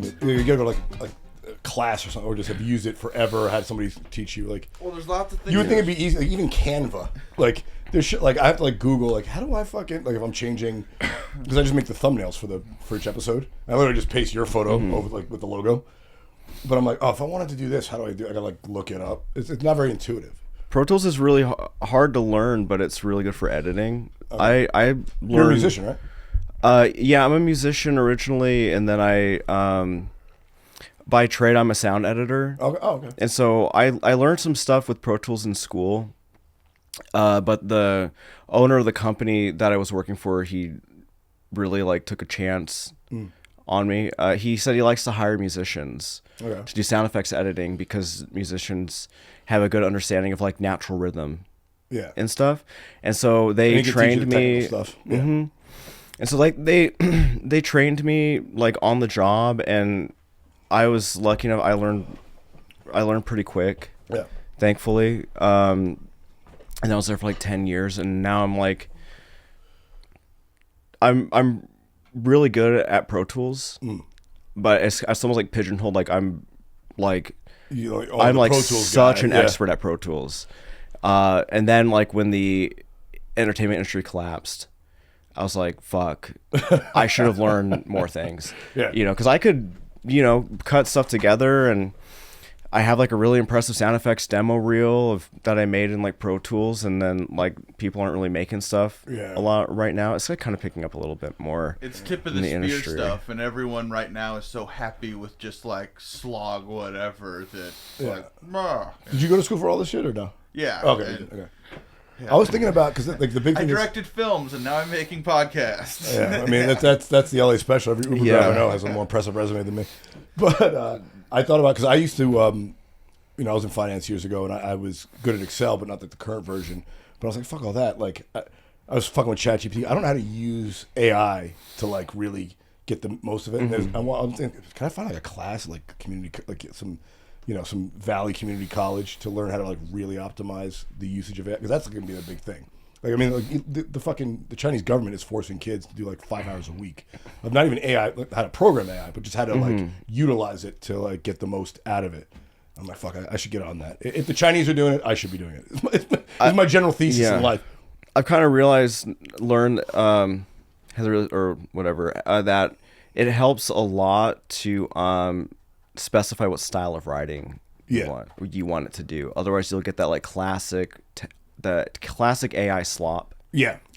it. You gotta go to like a class or something, or just have used it forever, had somebody teach you. Like, well, there's lots of things. You would think it'd be easy, like even Canva. Like there's shit, like I have to like Google like how do I fucking like if I'm changing, because I just make the thumbnails for each episode. I literally just paste your photo over like with the logo. But I'm like, oh, if I wanted to do this, how do I do it? I gotta like look it up. It's not very intuitive. Pro Tools is really hard to learn, but it's really good for editing. Okay. I learned, You're a musician, right? Yeah, I'm a musician originally, and then by trade, I'm a sound editor. Oh, okay. And so I learned some stuff with Pro Tools in school, but the owner of the company that I was working for, he really like took a chance on me. He said he likes to hire musicians to do sound effects editing because musicians have a good understanding of like natural rhythm and stuff. And so they trained me. Stuff. Yeah. And so like they trained me like on the job, and I was lucky enough. I learned pretty quick. Yeah. Thankfully. And I was there for like 10 years, and now I'm like I'm really good at Pro Tools. But it's almost like pigeonholed, like I'm like I'm like such an expert at Pro Tools. And then like when the entertainment industry collapsed, I was like, fuck, I should have learned more things. You know, because I could, cut stuff together, and I have like a really impressive sound effects demo reel that I made in like Pro Tools, and then like people aren't really making stuff a lot right now. It's like kind of picking up a little bit more. It's tip of the spear stuff, and everyone right now is so happy with just like slog whatever that like. Did you go to school for all this shit or no? Yeah. Okay. Yeah. I was thinking about because like the big thing. I directed films, and now I'm making podcasts. Yeah, I mean that's the LA special. Every Uber driver I know has a more impressive resume than me, but. I thought about because I used to, I was in finance years ago, and I was good at Excel, but not the current version. But I was like, fuck all that. Like, I was fucking with ChatGPT. I don't know how to use AI to like really get the most of it. And I'm thinking, can I find like a class like community, like some Valley Community College to learn how to like really optimize the usage of AI? Because that's going to be the big thing. Like, I mean, like the Chinese government is forcing kids to do like 5 hours a week of not even AI, like how to program AI, but just how to like utilize it to like get the most out of it. I'm like, fuck, I should get on that. If the Chinese are doing it, I should be doing it. It's my general thesis in life. I've kind of learned, or whatever, that it helps a lot to specify what style of writing you want it to do. Otherwise, you'll get that like classic AI slop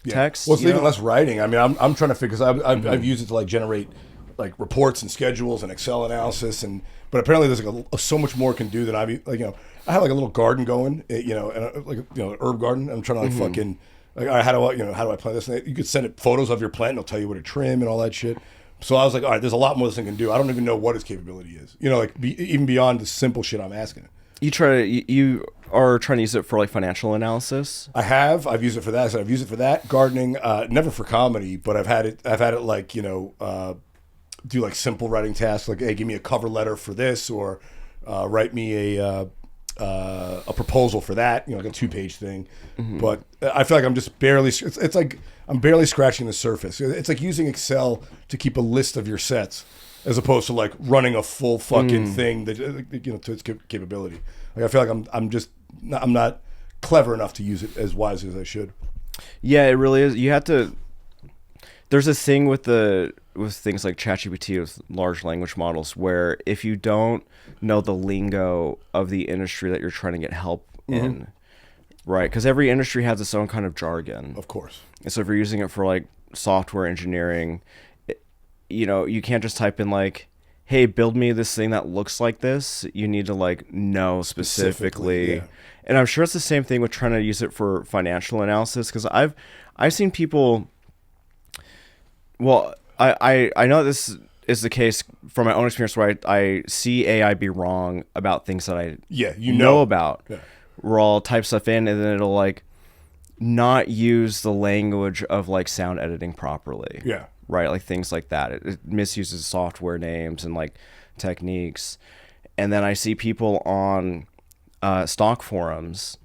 text. Well, it's even less writing. I mean, I'm trying to figure, because I've used it to like generate like reports and schedules and Excel analysis, but apparently there's like so much more it can do than I have like a little garden going, and like an herb garden. I'm trying to like fucking like, how do I plant this? And you could send it photos of your plant, and it'll tell you what to trim and all that shit. So I was like, all right, there's a lot more this thing can do. I don't even know what its capability is. Even beyond the simple shit I'm asking it. You are trying to use it for like financial analysis? I've used it for that. So I've used it for that, gardening, never for comedy, but I've had it like, do like simple writing tasks, like, hey, give me a cover letter for this, or write me a proposal for that, like a 2-page thing. But I feel like I'm just barely, it's like I'm barely scratching the surface. It's like using Excel to keep a list of your sets, as opposed to like running a full fucking thing that to its capability. Like I feel like I'm not clever enough to use it as wisely as I should. Yeah, it really is. You have to. There's a thing with things like ChatGPT, with large language models, where if you don't know the lingo of the industry that you're trying to get help in, right? Because every industry has its own kind of jargon. Of course. And so if you're using it for like software engineering, you can't just type in like, hey, build me this thing that looks like this. You need to like know specifically. Yeah. And I'm sure it's the same thing with trying to use it for financial analysis, because I've seen people. Well, I know this is the case from my own experience, where I see AI be wrong about things that I know about. Yeah. Where I'll type stuff in, and then it'll like not use the language of like sound editing properly. Yeah. Right, like things like that. It misuses software names and like techniques. And then I see people on stock forums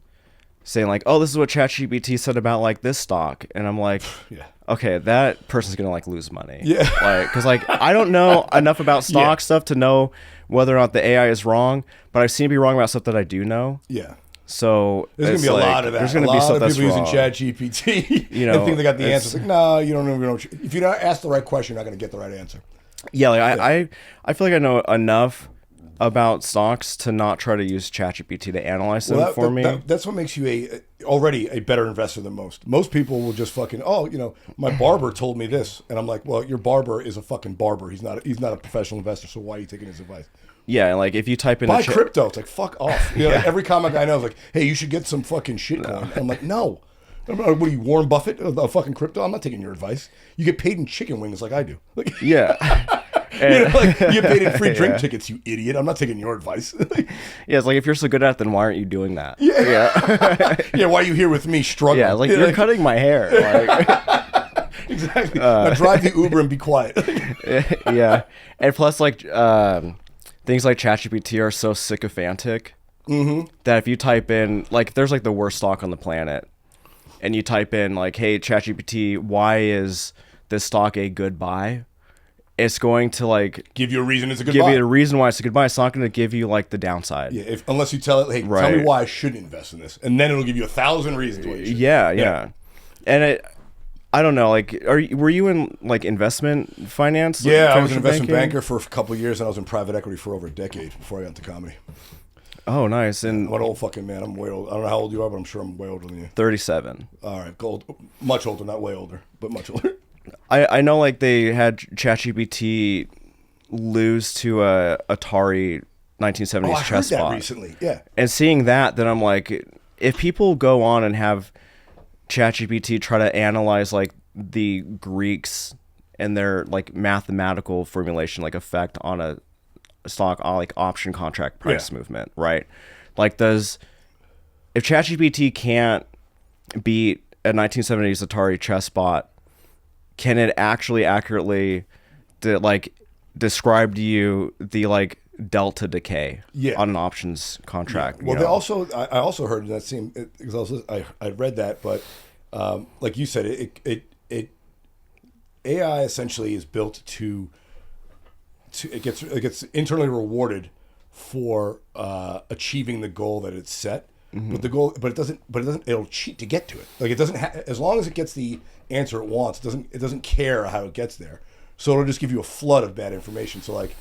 saying like, oh, this is what ChatGPT said about like this stock, and I'm like, Yeah. okay, that person's gonna like lose money. Yeah. Like, because like I don't know enough about stock stuff to know whether or not the AI is wrong, but I've seen it be wrong about stuff that I do know. Yeah. So There's gonna be a lot of that. There's gonna a lot be stuff of that's people wrong. using ChatGPT, You know, and think they got the it's- answer. It's like, no, you don't know. If you don't ask the right question, you're not gonna get the right answer. Yeah, like I feel like I know enough about stocks to not try to use ChatGPT to analyze them for me. That's what makes you already a better investor than most. Most people will just fucking, my barber told me this, and I'm like, well, your barber is a fucking barber. He's not a professional investor. So why are you taking his advice? Yeah, like if you type in Buy crypto, it's like fuck off. Like every comic I know is like, hey, you should get some fucking shit going. And I'm like, no. What are you, Warren Buffett of fucking crypto? I'm not taking your advice. You get paid in chicken wings like I do. Like, yeah. you get paid in free drink tickets, you idiot. I'm not taking your advice. Yeah, it's like if you're so good at it, then why aren't you doing that? Yeah, why are you here with me struggling? Yeah, like you're cutting my hair. Like, exactly. Now drive the Uber and be quiet. yeah, and plus like things like ChatGPT are so sycophantic that if you type in like there's like the worst stock on the planet, and you type in like, hey ChatGPT, why is this stock a good buy? It's going to like give you a reason it's a good give buy. you a reason why it's a good buy. It's not going to give you like the downside. Yeah, unless you tell it, hey, tell me why I shouldn't invest in this, and then it'll give you 1,000 reasons why you should. Yeah. And I don't know. Like, were you in like investment finance? Yeah, like, I was an investment banking? banker for a couple of years, and I was in private equity for over a decade before I got into comedy. Oh, nice. And I'm an old fucking man. I'm way old. I don't know how old you are, but I'm sure I'm way older than you. 37. All right, gold, much older, not way older, but much older. I know like they had ChatGPT lose to a Atari 1970s I heard chess that bot recently. Yeah. And seeing that, then I'm like, if people go on and have ChatGPT try to analyze like the Greeks and their like mathematical formulation like effect on a stock like option contract price movement, right? Like if ChatGPT can't beat a 1970s Atari chess bot, can it actually accurately describe to you the like delta decay on an options contract? Yeah. Well, I also heard that same because I read that, but like you said, it AI essentially is built to it gets internally rewarded for achieving the goal that it's set. But it'll cheat to get to it. Like it doesn't as long as it gets the answer it wants, it doesn't care how it gets there. So it'll just give you a flood of bad information. So like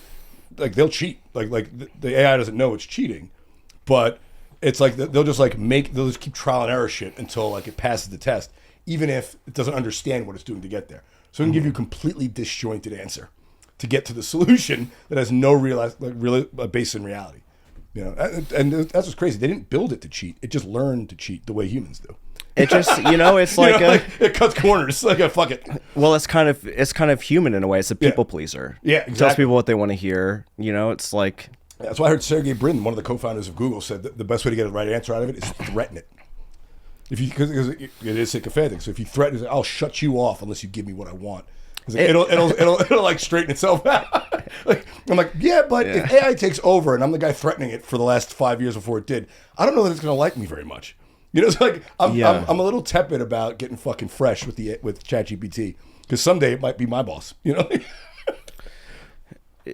they'll cheat. Like the AI doesn't know it's cheating, but it's like they'll just keep trial and error shit until like it passes the test, even if it doesn't understand what it's doing to get there. So it can give you a completely disjointed answer to get to the solution that has no real base in reality. You know, and that's what's crazy. They didn't build it to cheat. It just learned to cheat the way humans do. It just, it's like, it cuts corners. Like fuck it. Well, it's kind of human in a way. It's a people pleaser. Yeah, exactly. It tells people what they want to hear. It's like. That's why I heard Sergey Brin, one of the co-founders of Google, said that the best way to get the right answer out of it is to threaten it. Because it is sycophantic. So if you threaten it, I'll shut you off unless you give me what I want. It'll like straighten itself out. I'm like, but if AI takes over and I'm the guy threatening it for the last 5 years before it did, I don't know that it's going to like me very much. It's like I'm a little tepid about getting fucking fresh with ChatGPT because someday it might be my boss.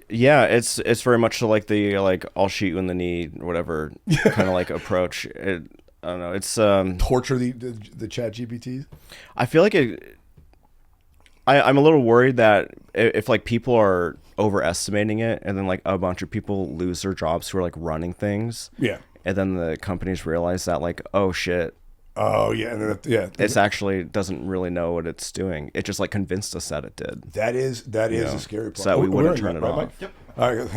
Yeah, it's very much like the I'll shoot you in the knee or whatever kind of like approach. I don't know. It's torture the ChatGPTs. I feel like I'm a little worried that if like people are overestimating it and then like a bunch of people lose their jobs who are like running things. Yeah. And then the companies realize that like, oh shit. Oh yeah, and it's actually doesn't really know what it's doing. It just like convinced us that it did. That is the scary part. So that we wouldn't turn it off. Mike? Yep. All right.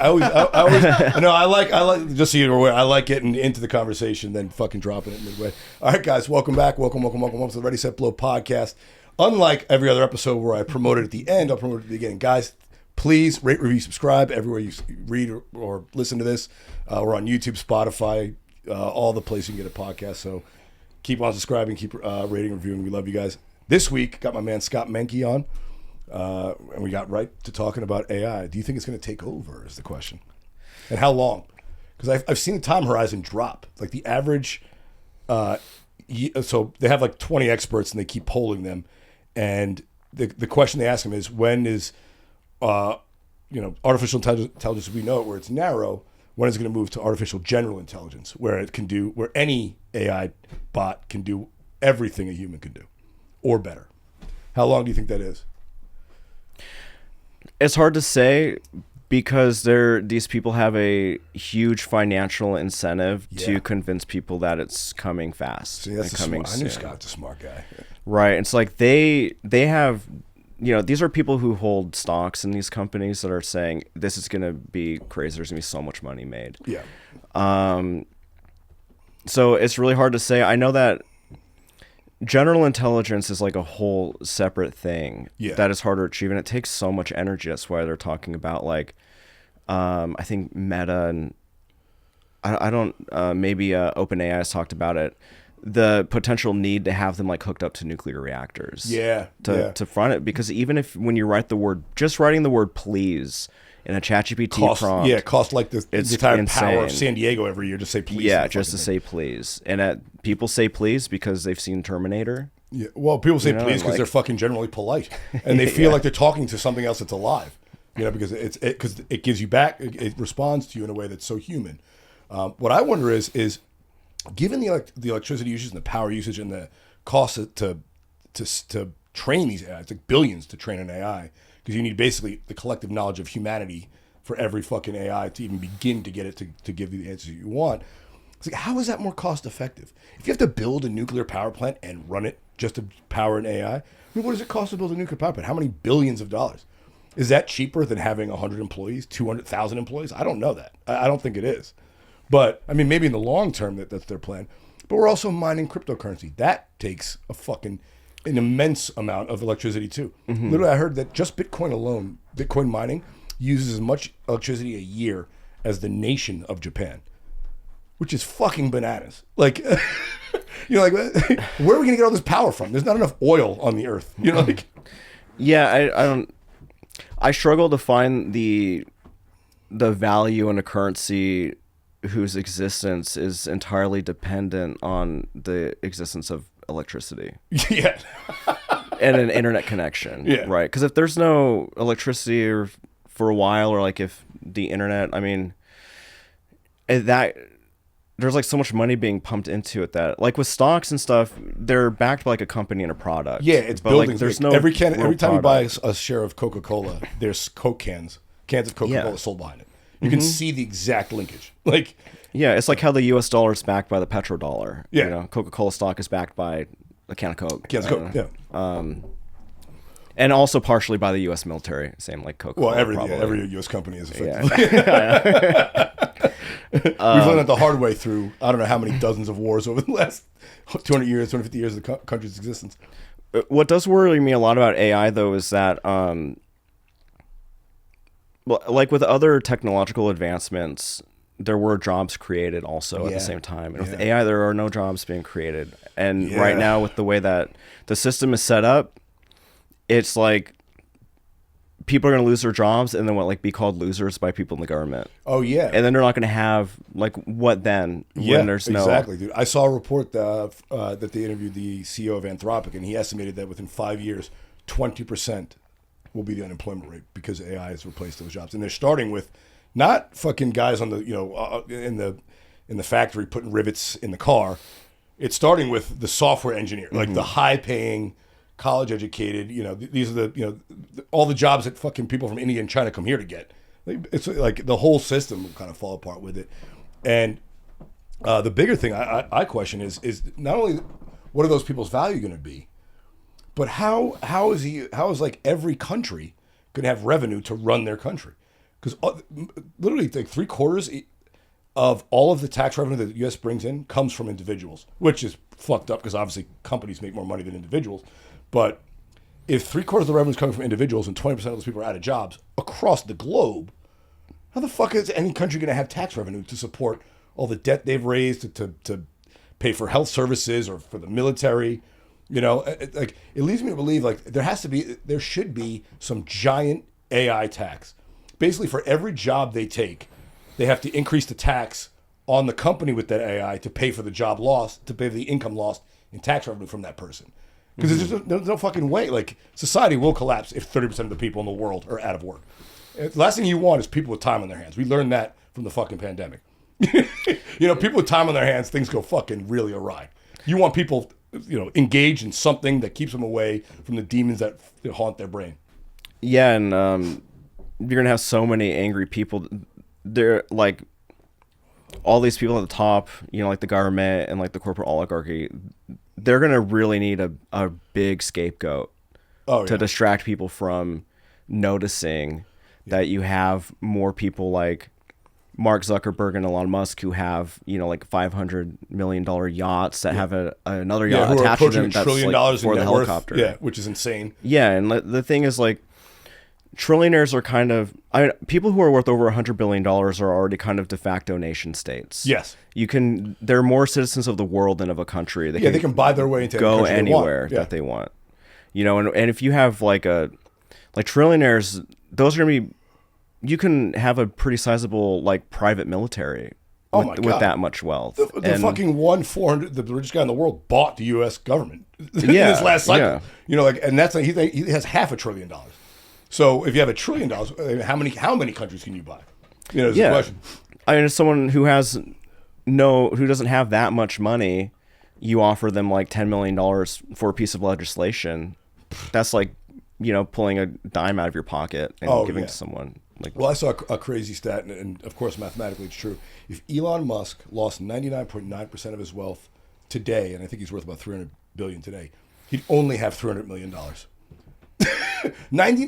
I like just so you're aware. I like getting into the conversation, then fucking dropping it midway. All right, guys, welcome back. Welcome to the Ready Set Blow podcast. Unlike every other episode where I promote it at the end, I'll promote it at the beginning. Guys, please rate, review, subscribe everywhere you read or listen to this. We're on YouTube, Spotify, all the places you can get a podcast. So keep on subscribing, keep rating, reviewing. We love you guys. This week, got my man Scott Manke on, and we got right to talking about AI. Do you think it's going to take over is the question. And how long? Because I've seen the time horizon drop. Like the average so they have like 20 experts and they keep polling them, and the question they ask them is, when is artificial intelligence, we know it, where it's narrow, when is it going to move to artificial general intelligence, where any AI bot can do everything a human can do or better? How long do you think that is? It's hard to say, because these people have a huge financial incentive to convince people that it's coming fast. See, that's I knew Scott's a smart guy. Right. It's like they have, these are people who hold stocks in these companies that are saying this is going to be crazy. There's going to be so much money made. Yeah. So it's really hard to say. I know that general intelligence is like a whole separate thing that is harder to achieve, and it takes so much energy. That's why they're talking about like, I think Meta and I don't maybe OpenAI has talked about it. The potential need to have them like hooked up to nuclear reactors. To front it, because even if when you write writing the word please in a ChatGPT prompt, cost like the entire power of San Diego every year to say please. Yeah, just to say please. And people say please because they've seen Terminator. Yeah, well, people say please because they're fucking generally polite, and they feel like they're talking to something else that's alive. Because it gives you back, it responds to you in a way that's so human. What I wonder is given the electricity usage and the power usage and the cost to train these AI, it's like billions to train an AI, because you need basically the collective knowledge of humanity for every fucking AI to even begin to get it to give you the answers you want. It's like, how is that more cost effective? If you have to build a nuclear power plant and run it just to power an AI, what does it cost to build a nuclear power plant? How many billions of dollars? Is that cheaper than having 100 employees, 200,000 employees? I don't know that. I don't think it is. But, I mean, maybe in the long term that's their plan. But we're also mining cryptocurrency. That takes an immense amount of electricity too. Mm-hmm. Literally, I heard that just Bitcoin alone, Bitcoin mining, uses as much electricity a year as the nation of Japan, which is fucking bananas. Like, where are we going to get all this power from? There's not enough oil on the earth. Yeah, I struggle to find the value in a currency whose existence is entirely dependent on the existence of electricity. Yeah. And an internet connection. Yeah. Right. Because if there's no electricity for a while, or like if the internet, I mean, there's like so much money being pumped into it that, like with stocks and stuff, they're backed by like a company and a product. Yeah, it's buildings. Like, there's no every time you buy a share of Coca-Cola, there's Coke cans of Coca-Cola sold behind it. You can see the exact linkage. It's like how the U.S. dollar is backed by the petrodollar. Yeah, Coca-Cola stock is backed by a can of Coke. Cans of Coke. Yeah. And also partially by the U.S. military, same like Coca-Cola. Well, every U.S. company is effectively. Yeah. We've learned that the hard way through, I don't know how many dozens of wars over the last 200 years, 250 years of the country's existence. What does worry me a lot about AI, though, is that, like with other technological advancements, there were jobs created also at the same time. And with AI, there are no jobs being created. And right now, with the way that the system is set up, it's like people are going to lose their jobs and then be called losers by people in the government. Oh, yeah. And then they're not going to have, what then? Yeah, when there's exactly, dude. I saw a report that they interviewed the CEO of Anthropic, and he estimated that within 5 years, 20% will be the unemployment rate because AI has replaced those jobs. And they're starting with not fucking guys on the, in the factory putting rivets in the car. It's starting with the software engineer, like the high-paying, college-educated, these are all the jobs that fucking people from India and China come here to get. It's like the whole system will kind of fall apart with it. And the bigger thing I question is not only what are those people's value going to be, but how is like every country going to have revenue to run their country? Because literally like 3/4 of all of the tax revenue that the U.S. brings in comes from individuals, which is fucked up because obviously companies make more money than individuals. But if 3/4 of the revenue is coming from individuals and 20% of those people are out of jobs across the globe, how the fuck is any country going to have tax revenue to support all the debt they've raised to pay for health services or for the military? It leads me to believe like there should be some giant AI tax. Basically, for every job they take, they have to increase the tax on the company with that AI to pay for the job lost, to pay for the income lost in tax revenue from that person. Because there's no fucking way. Like, society will collapse if 30% of the people in the world are out of work. The last thing you want is people with time on their hands. We learned that from the fucking pandemic. People with time on their hands, things go fucking really awry. You want people, engaged in something that keeps them away from the demons that haunt their brain. Yeah, and you're going to have so many angry people. They're like, all these people at the top, like the government and like the corporate oligarchy, they're going to really need a big scapegoat to distract people from noticing that you have more people like Mark Zuckerberg and Elon Musk who have, like $500 million yachts that have another yacht attached to them that's $1 trillion like for the helicopter. Worth, which is insane. Yeah, and the thing is, like, trillionaires are kind of, people who are worth over $100 billion are already kind of de facto nation states. Yes. They're more citizens of the world than of a country. They can buy their way into go anywhere that they want. And if you have like trillionaires, those are going to be, you can have a pretty sizable like private military with that much wealth. The fucking 400, the richest guy in the world bought the U.S. government in his last cycle. And that's he has $500 billion. So if you have $1 trillion, how many countries can you buy? Is the question. I mean, as someone who doesn't have that much money, you offer them like $10 million for a piece of legislation. That's like, pulling a dime out of your pocket and giving to someone. Well, I saw a crazy stat, and of course, mathematically, it's true. If Elon Musk lost 99.9% of his wealth today, and I think he's worth about $300 billion today, he'd only have $300 million.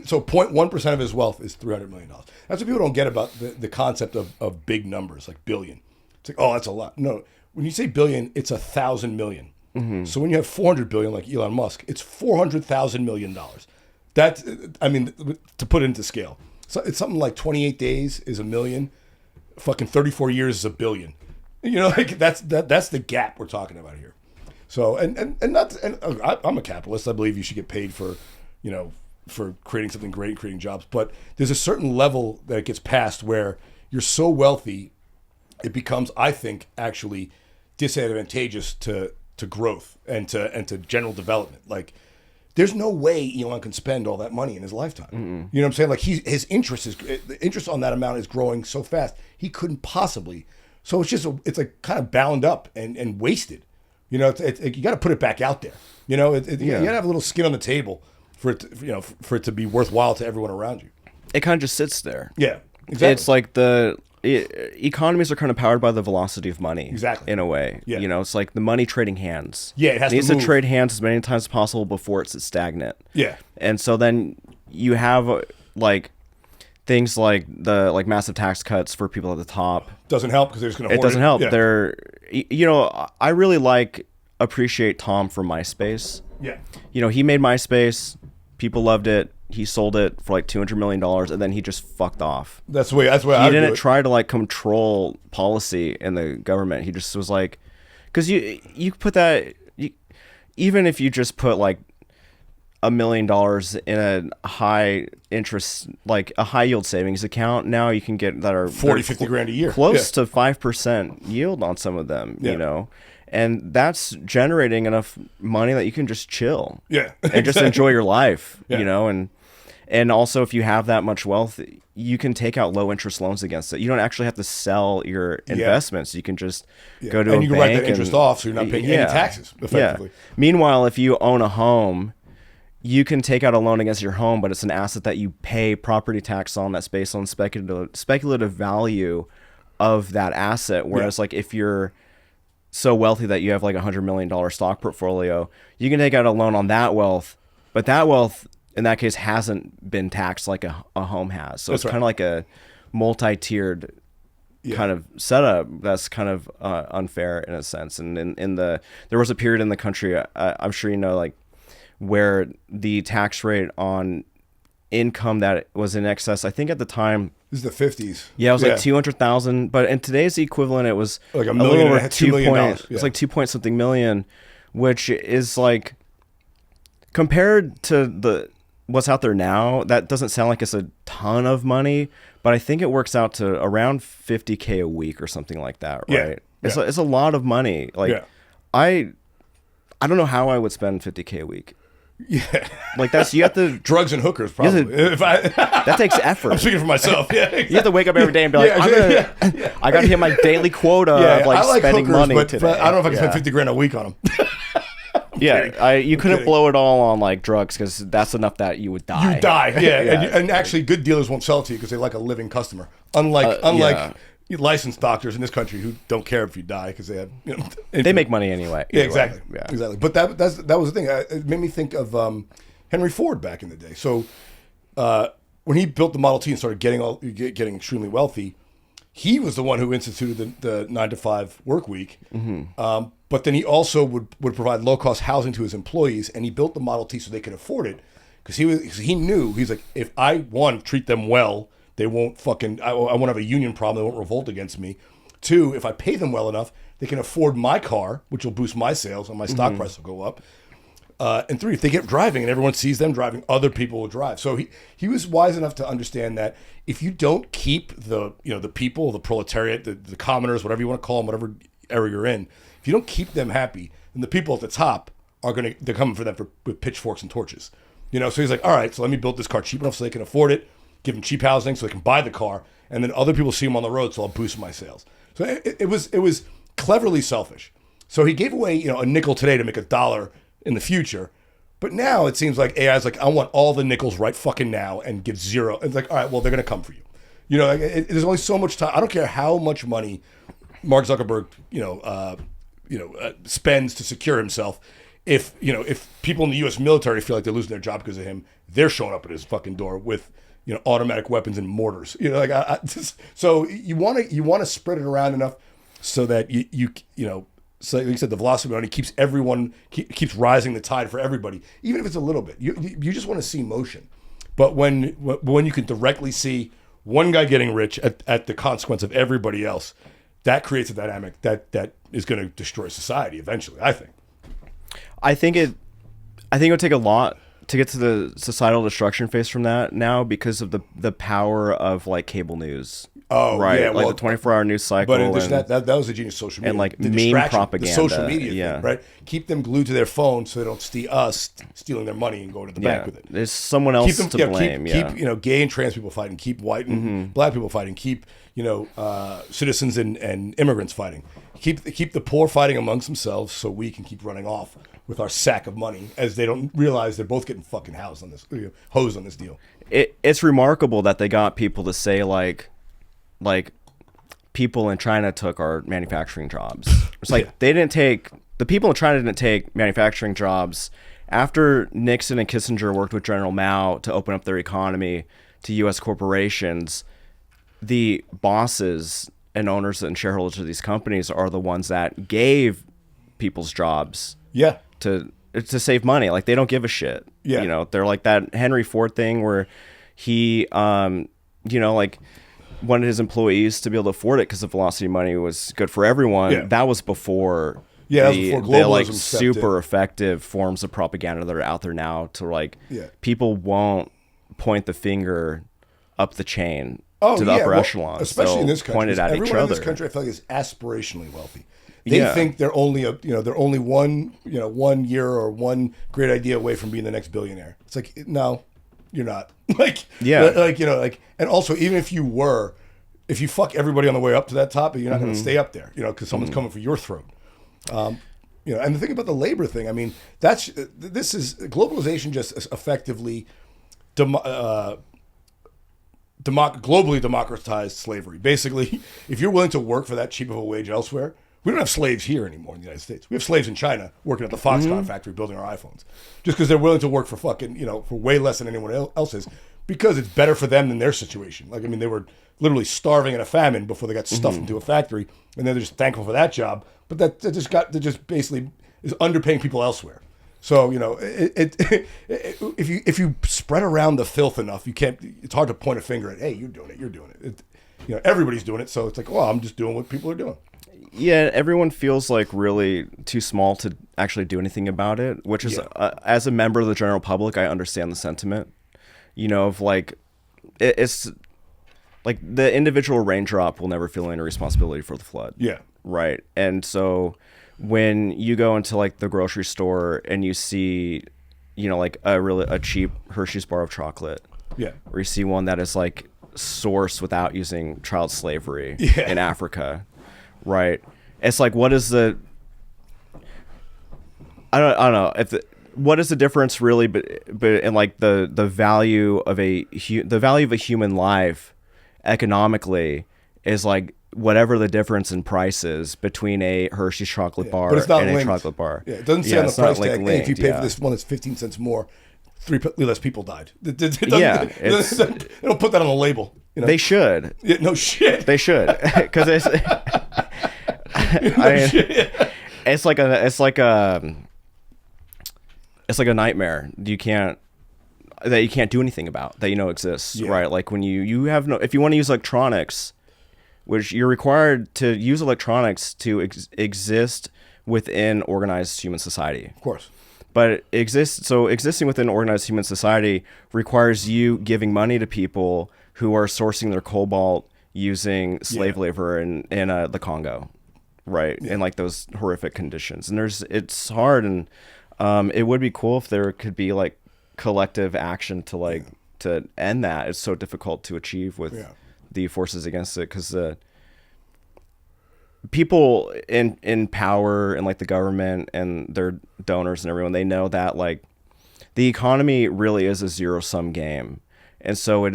So 0.1% of his wealth is $300 million. That's what people don't get about the concept of big numbers, like billion. It's like, oh, that's a lot. No, when you say billion, it's 1,000 million. Mm-hmm. So when you have 400 billion, like Elon Musk, it's $400,000 million. That's, to put it into scale. So it's something like 28 days is $1 million. Fucking 34 years is $1 billion. That's the gap we're talking about here. So I'm a capitalist. I believe you should get paid for creating something great, creating jobs. But there's a certain level that it gets past where you're so wealthy, it becomes, I think, actually disadvantageous to growth and to general development. Like, there's no way Elon can spend all that money in his lifetime. Mm-mm. You know what I'm saying? Like, his the interest on that amount is growing so fast he couldn't possibly. So it's like kind of bound up and wasted. You got to put it back out there. You got to have a little skin on the table for it to be worthwhile to everyone around you. It kind of just sits there. Yeah, exactly. It's like economies are kind of powered by the velocity of money. Exactly. In a way. Yeah. It's like the money trading hands. Yeah, it needs to trade hands as many times as possible before it's stagnant. Yeah. And so then you have like things like the massive tax cuts for people at the top. Doesn't help because they're just going to hoard it. It doesn't help. Yeah. I really appreciate Tom from MySpace. Yeah. He made MySpace. People loved it. He sold it for like $200 million, and then he just fucked off. That's the way he didn't try to control policy in the government. He just was like, because you put that, even if you just put like $1 million in a high interest, like a high yield savings account, now you can get that are 40-50 grand a year, close to 5% yield on some of them. And that's generating enough money that you can just chill. Yeah. And just enjoy your life, and also if you have that much wealth, you can take out low interest loans against it. You don't actually have to sell your investments. You can just go to a bank. And you can write that interest off so you're not paying any taxes, effectively. Yeah. Meanwhile, if you own a home, you can take out a loan against your home, but it's an asset that you pay property tax on that's based on speculative value of that asset. Whereas if you're so wealthy that you have like $100 million stock portfolio, you can take out a loan on that wealth, but that wealth in that case hasn't been taxed like a home has. So it's kind of like a multi-tiered kind of setup that's kind of unfair in a sense. And there was a period in the country, I'm sure where the tax rate on income that was in excess, I think at the time, this is the 50s. Yeah, it was like 200,000, but in today's equivalent, it was like $1 million over $2 million. It's like 2 point something million, which is like compared to what's out there now, that doesn't sound like it's a ton of money, but I think it works out to around $50K a week or something like that, right? Yeah. It's a lot of money. Like, I don't know how I would spend $50K a week. Yeah, like you have to drugs and hookers probably. That takes effort. I'm speaking for myself. Yeah, exactly. You have to wake up every day and be like, I got to hit my daily quota of like spending hookers, money but today. I don't know if I can spend 50 grand a week on them. You couldn't blow it all on like drugs because that's enough that you would die. You die, yeah. And actually, good dealers won't sell it to you because they like a living customer. Unlike licensed doctors in this country who don't care if you die because they have, they make money anyway. Yeah, exactly. Yeah. Exactly. But that was the thing. It made me think of Henry Ford back in the day. So when he built the Model T and started getting extremely wealthy, he was the one who instituted the 9-to-5 work week. Mm-hmm. But then he also would provide low cost housing to his employees, and he built the Model T so they could afford it because he knew he's like, if I treat them well, they won't I won't have a union problem. They won't revolt against me. 2, if I pay them well enough, they can afford my car, which will boost my sales and my stock price will go up. And 3, if they get driving and everyone sees them driving, other people will drive. So he was wise enough to understand that if you don't keep the people, the proletariat, the commoners, whatever you want to call them, whatever area you're in, if you don't keep them happy, then the people at the top they're coming for them with pitchforks and torches. So he's like, all right, so let me build this car cheap enough so they can afford it. Give them cheap housing so they can buy the car, and then other people see them on the road, so I'll boost my sales. So it was cleverly selfish. So he gave away a nickel today to make $1 in the future, but now it seems like AI's like, I want all the nickels right fucking now and give 0. It's like, all right, well they're gonna come for you. There's only so much time. I don't care how much money Mark Zuckerberg spends to secure himself. If people in the U.S. military feel like they're losing their job because of him, they're showing up at his fucking door with automatic weapons and mortars. So you want to spread it around enough so that so like you said, the velocity of money keeps everyone keeps rising the tide for everybody, even if it's a little bit. You just want to see motion, but when you can directly see one guy getting rich at the consequence of everybody else, that creates a dynamic that is going to destroy society eventually. I think it would take a lot to get to the societal destruction phase from that now because of the power of like cable news. Oh, right. Yeah, like the 24-hour news cycle. But in addition that was a genius social media. And like meme propaganda. The social media thing, right? Keep them glued to their phone so they don't see us stealing their money and going to the bank with it. There's someone else to blame. Keep gay and trans people fighting. Keep white and black people fighting. Keep citizens and immigrants fighting. Keep the poor fighting amongst themselves so we can keep running off with our sack of money as they don't realize they're both getting fucking hosed on this deal. It's remarkable that they got people to say like people in China took our manufacturing jobs. It's like the people in China didn't take manufacturing jobs. After Nixon and Kissinger worked with General Mao to open up their economy to U.S. corporations, the bosses and owners and shareholders of these companies are the ones that gave people's jobs. Yeah. To save money. Like they don't give a shit. Yeah. They're like that Henry Ford thing where he, like wanted his employees to be able to afford it because the velocity money was good for everyone. Yeah. That was before. Yeah, that was before globalism like stepped super in. effective forms of propaganda that are out there now to like people won't point the finger up the chain to the upper echelon. Especially in this country. Point it at each Everyone other. in this country, I feel like, is aspirationally wealthy. They think they're only one year or one great idea away from being the next billionaire. It's like, no, you're not. And also, even if you fuck everybody on the way up to that top, you're not going to stay up there, because someone's coming for your throat. And the thing about the labor thing, I mean, this is globalization just effectively globally democratized slavery. Basically, if you're willing to work for that cheap of a wage elsewhere, we don't have slaves here anymore in the United States. We have slaves in China working at the Foxconn factory building our iPhones, just because they're willing to work for fucking, for way less than anyone else is, because it's better for them than their situation. Like, I mean, they were literally starving in a famine before they got stuffed into a factory, and they're just thankful for that job. But that just basically is underpaying people elsewhere. So if you spread around the filth enough, you can't. It's hard to point a finger at, hey, you're doing it. Everybody's doing it. So it's like, well, I'm just doing what people are doing. Yeah, everyone feels like really too small to actually do anything about it, which is, as a member of the general public, I understand the sentiment, of like, it's like the individual raindrop will never feel any responsibility for the flood. Yeah. Right. And so when you go into like the grocery store and you see, like a cheap Hershey's bar of chocolate, Yeah. or you see one that is like sourced without using child slavery in Africa, right? It's like, what is the, I don't know if what is the difference really, but in like the value of a human life economically is like whatever the difference in price is between a Hershey's chocolate bar and linked. a chocolate bar. Yeah, it doesn't say on the price tag, hey, if you pay for for this one, it's 15 cents more. 3 less people died. They don't put that on the label. They should. Yeah, no shit. They should, because it's. It's like a nightmare. You can't do anything about that exists, right? Like when you have no, if you want to use electronics, which you're required to use electronics to exist within organized human society. Of course. But existing within organized human society requires you giving money to people who are sourcing their cobalt using slave labor in the Congo, right? In like those horrific conditions. And it's hard, and it would be cool if there could be like collective action to to end that. It's so difficult to achieve with the forces against it, because the people in power and like the government and their donors and everyone, they know that like the economy really is a zero-sum game. And so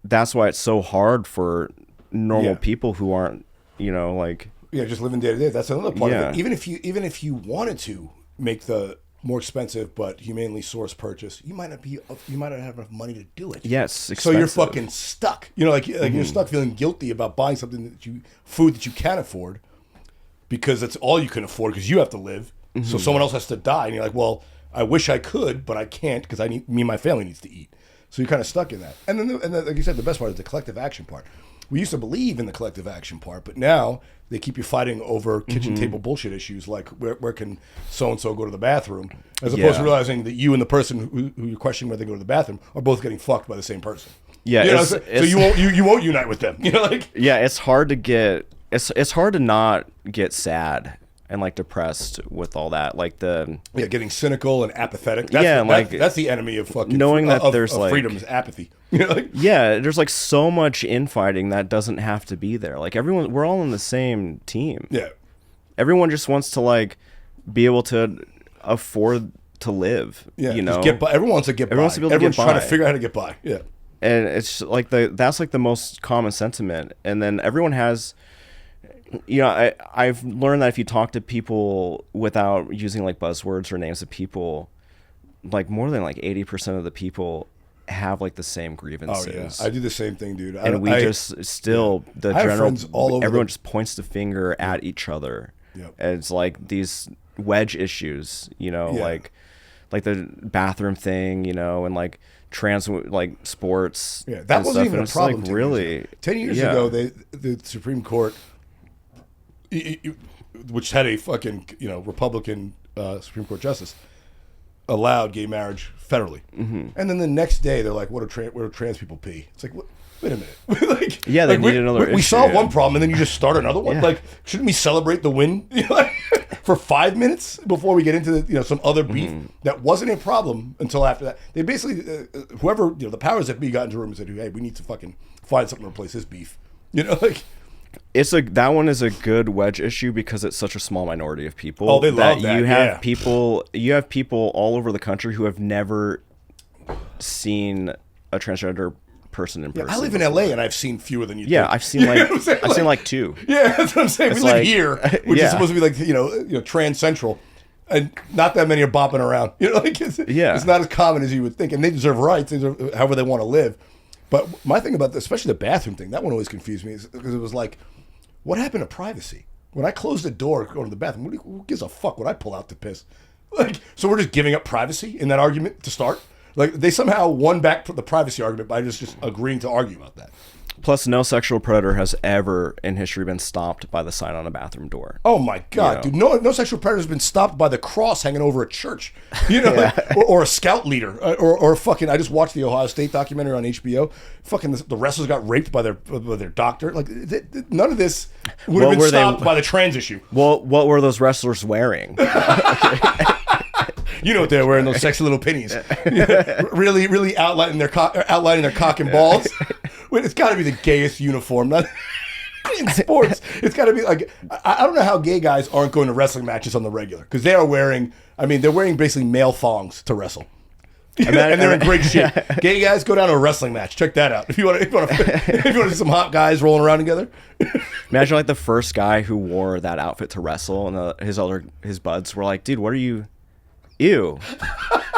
that's why it's so hard for normal people who aren't, just living day to day. That's another part of it. Even if you wanted to make the more expensive but humanely sourced purchase, you might not have enough money to do it. Yes, expensive. So you're fucking stuck. You're stuck feeling guilty about buying something food that you can't afford, because that's all you can afford because you have to live. Mm-hmm. So someone else has to die, and you're like, well, I wish I could, but I can't because me and my family needs to eat. So you're kind of stuck in that. And then, like you said, the best part is the collective action part. We used to believe in the collective action part, but now they keep you fighting over kitchen table bullshit issues, like where can so-and-so go to the bathroom, as opposed to realizing that you and the person who you're questioning whether they go to the bathroom are both getting fucked by the same person. Yeah, so you won't unite with them. It's hard to get. It's hard to not get sad and like depressed with all that, like getting cynical and apathetic. That's the enemy of fucking knowing that there's of like freedom is apathy. There's like so much infighting that doesn't have to be there. Like we're all on the same team. Yeah, everyone just wants to like be able to afford to live. Yeah, just get by. Everyone wants to get by. Everyone's trying to figure out how to get by. Yeah, and it's like that's like the most common sentiment. And then everyone has. I've learned that if you talk to people without using like buzzwords or names of people, like more than like 80% of the people have like the same grievances. Oh yeah, I do the same thing, dude. And everyone just points the finger at each other. Yep. And it's like these wedge issues, like the bathroom thing, and like trans like sports. Yeah, that wasn't even a problem. Like, really, 10 years ago, the Supreme Court, which had a fucking Republican Supreme Court justice, allowed gay marriage federally, and then the next day they're like, "What do trans people pee?" It's like, wait a minute, they need another. We solved one problem, and then you just start another one. Like, shouldn't we celebrate the win for 5 minutes before we get into some other beef that wasn't a problem until after that? They basically whoever the powers that be got into a room and said, "Hey, we need to fucking find something to replace this beef." That one is a good wedge issue because it's such a small minority of people. Oh, they love that. You have people all over the country who have never seen a transgender person in person. I live in LA and I've seen fewer than you. Yeah, I've seen like two. Yeah, that's what I'm saying. We live here, which is supposed to be like trans central, and not that many are bopping around. It's not as common as you would think, and they deserve rights. They deserve however they want to live. But my thing about this, especially the bathroom thing, that one always confused me, because it was like, what happened to privacy? When I close the door, go to the bathroom, who gives a fuck when I pull out to piss? So we're just giving up privacy in that argument to start? Like, they somehow won back the privacy argument by just agreeing to argue about that. Plus, no sexual predator has ever in history been stopped by the sign on a bathroom door. Oh my God, dude! No sexual predator has been stopped by the cross hanging over a church, or a scout leader, or fucking. I just watched the Ohio State documentary on HBO. Fucking the wrestlers got raped by their doctor. Like none of this would have been stopped by the trans issue. Well, what were those wrestlers wearing? You know what they're wearing, those sexy little pennies. really, really outlining their cock and balls. Wait, it's got to be the gayest uniform. Not in sports. It's got to be like, I don't know how gay guys aren't going to wrestling matches on the regular. Because they are wearing, they're wearing basically male thongs to wrestle. And they're in great shape. Gay guys, go down to a wrestling match. Check that out. If you want to see some hot guys rolling around together. Imagine like the first guy who wore that outfit to wrestle, and his buds were like, dude, what are you... Ew.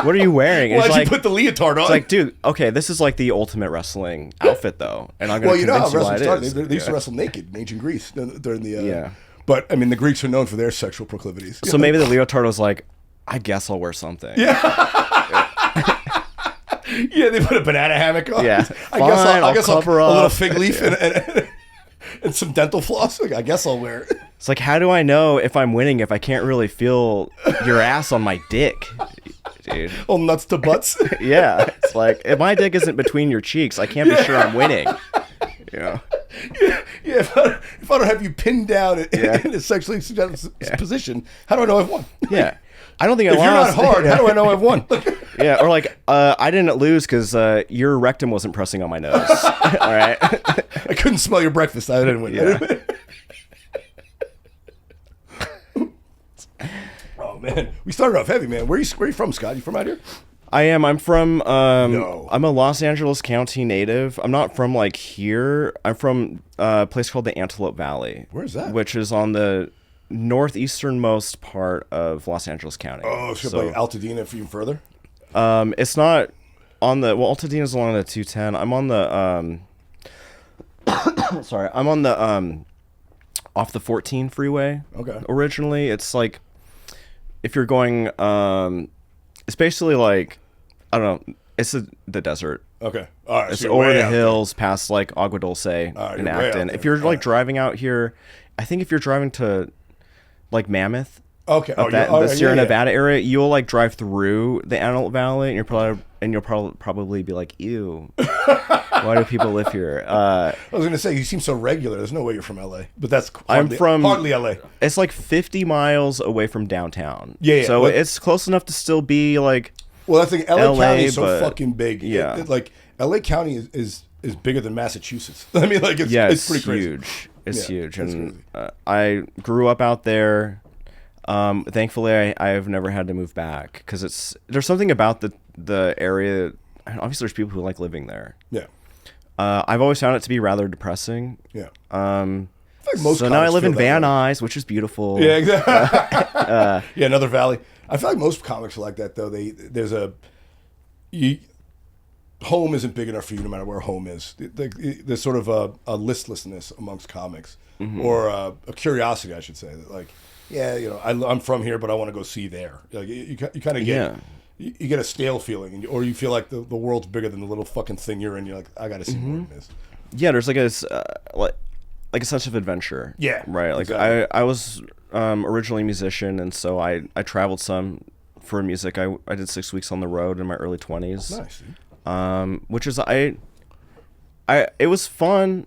What are you wearing? Why'd you put the leotard on? It's like, dude, okay, this is like the ultimate wrestling outfit, though. And I'm going to convince you why it is. They used to wrestle naked in ancient Greece during the... But, the Greeks are known for their sexual proclivities. So maybe the leotard was like, I guess I'll wear something. Yeah. Yeah, they put a banana hammock on. Yeah. I guess I'll a little fig leaf and some dental floss. I guess I'll wear it. It's like, how do I know if I'm winning if I can't really feel your ass on my dick, dude? Oh, nuts to butts. Yeah, it's like if my dick isn't between your cheeks, I can't be sure I'm winning. Yeah. If I don't have you pinned down in a sexually suggestive position, how do I know I've won? Yeah. I don't think I lost. If you're not hard, how do I know I've won? Yeah, or like, I didn't lose because your rectum wasn't pressing on my nose. All right. I couldn't smell your breakfast. I didn't win. Yeah. Oh, man. We started off heavy, man. Where are you from, Scott? You from out here? I am. I'm from, No. I'm a Los Angeles County native. I'm not from like here. I'm from a place called the Antelope Valley. Where's that? Which is on the northeasternmost part of Los Angeles County. Oh, so like Altadena even further? It's not on the, Altadena's along the 210. I'm on the, sorry, I'm on the, off the 14 freeway. Okay. Originally, it's like, if you're going, it's basically like, I don't know, it's the desert. Okay. All right. It's so over the hills past like Agua Dulce and you're way Acton. out If there. you're like driving out here, I think if you're driving to like Mammoth, okay, the Sierra Nevada area, you'll like drive through the Antelope Valley, and you'll probably be like, ew, why do people live here? I was gonna say you seem so regular. There's no way you're from LA, but that's hardly LA. It's like 50 miles away from downtown. Yeah. So it's close enough to still be like. Well, I think LA County is so fucking big. Yeah, like LA County is bigger than Massachusetts. I mean, like it's pretty crazy. Huge. It's huge, and I grew up out there. Thankfully, I have never had to move back because there's something about the area. Obviously, there's people who like living there. Yeah. I've always found it to be rather depressing. Yeah. So now I live in Van Nuys, which is beautiful. Yeah, exactly. Another valley. I feel like most comics are like that, though. Home isn't big enough for you, no matter where home is. There's sort of a listlessness amongst comics, or a curiosity, I should say. That like, I'm from here, but I want to go see there. Like you kind of get. You get a stale feeling, or you feel like the world's bigger than the little fucking thing you're in. You're like, I got to see what it is. Yeah, there's like a sense of adventure. Yeah, right. Like exactly. I was originally a musician, and so I traveled some for music. I did 6 weeks on the road in my early 20s. Nice. Dude. Which is it was fun.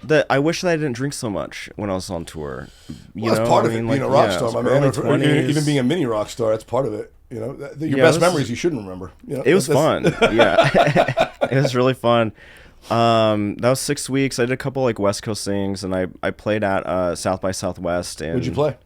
That I wish that I didn't drink so much when I was on tour. That's part of it. Being a rock star, my man, or even being a mini rock star. That's part of it. You know, your best memories you shouldn't remember. You know, it was fun. Yeah, it was really fun. That was 6 weeks. I did a couple like West Coast things, and I played at South by Southwest. And what'd you play?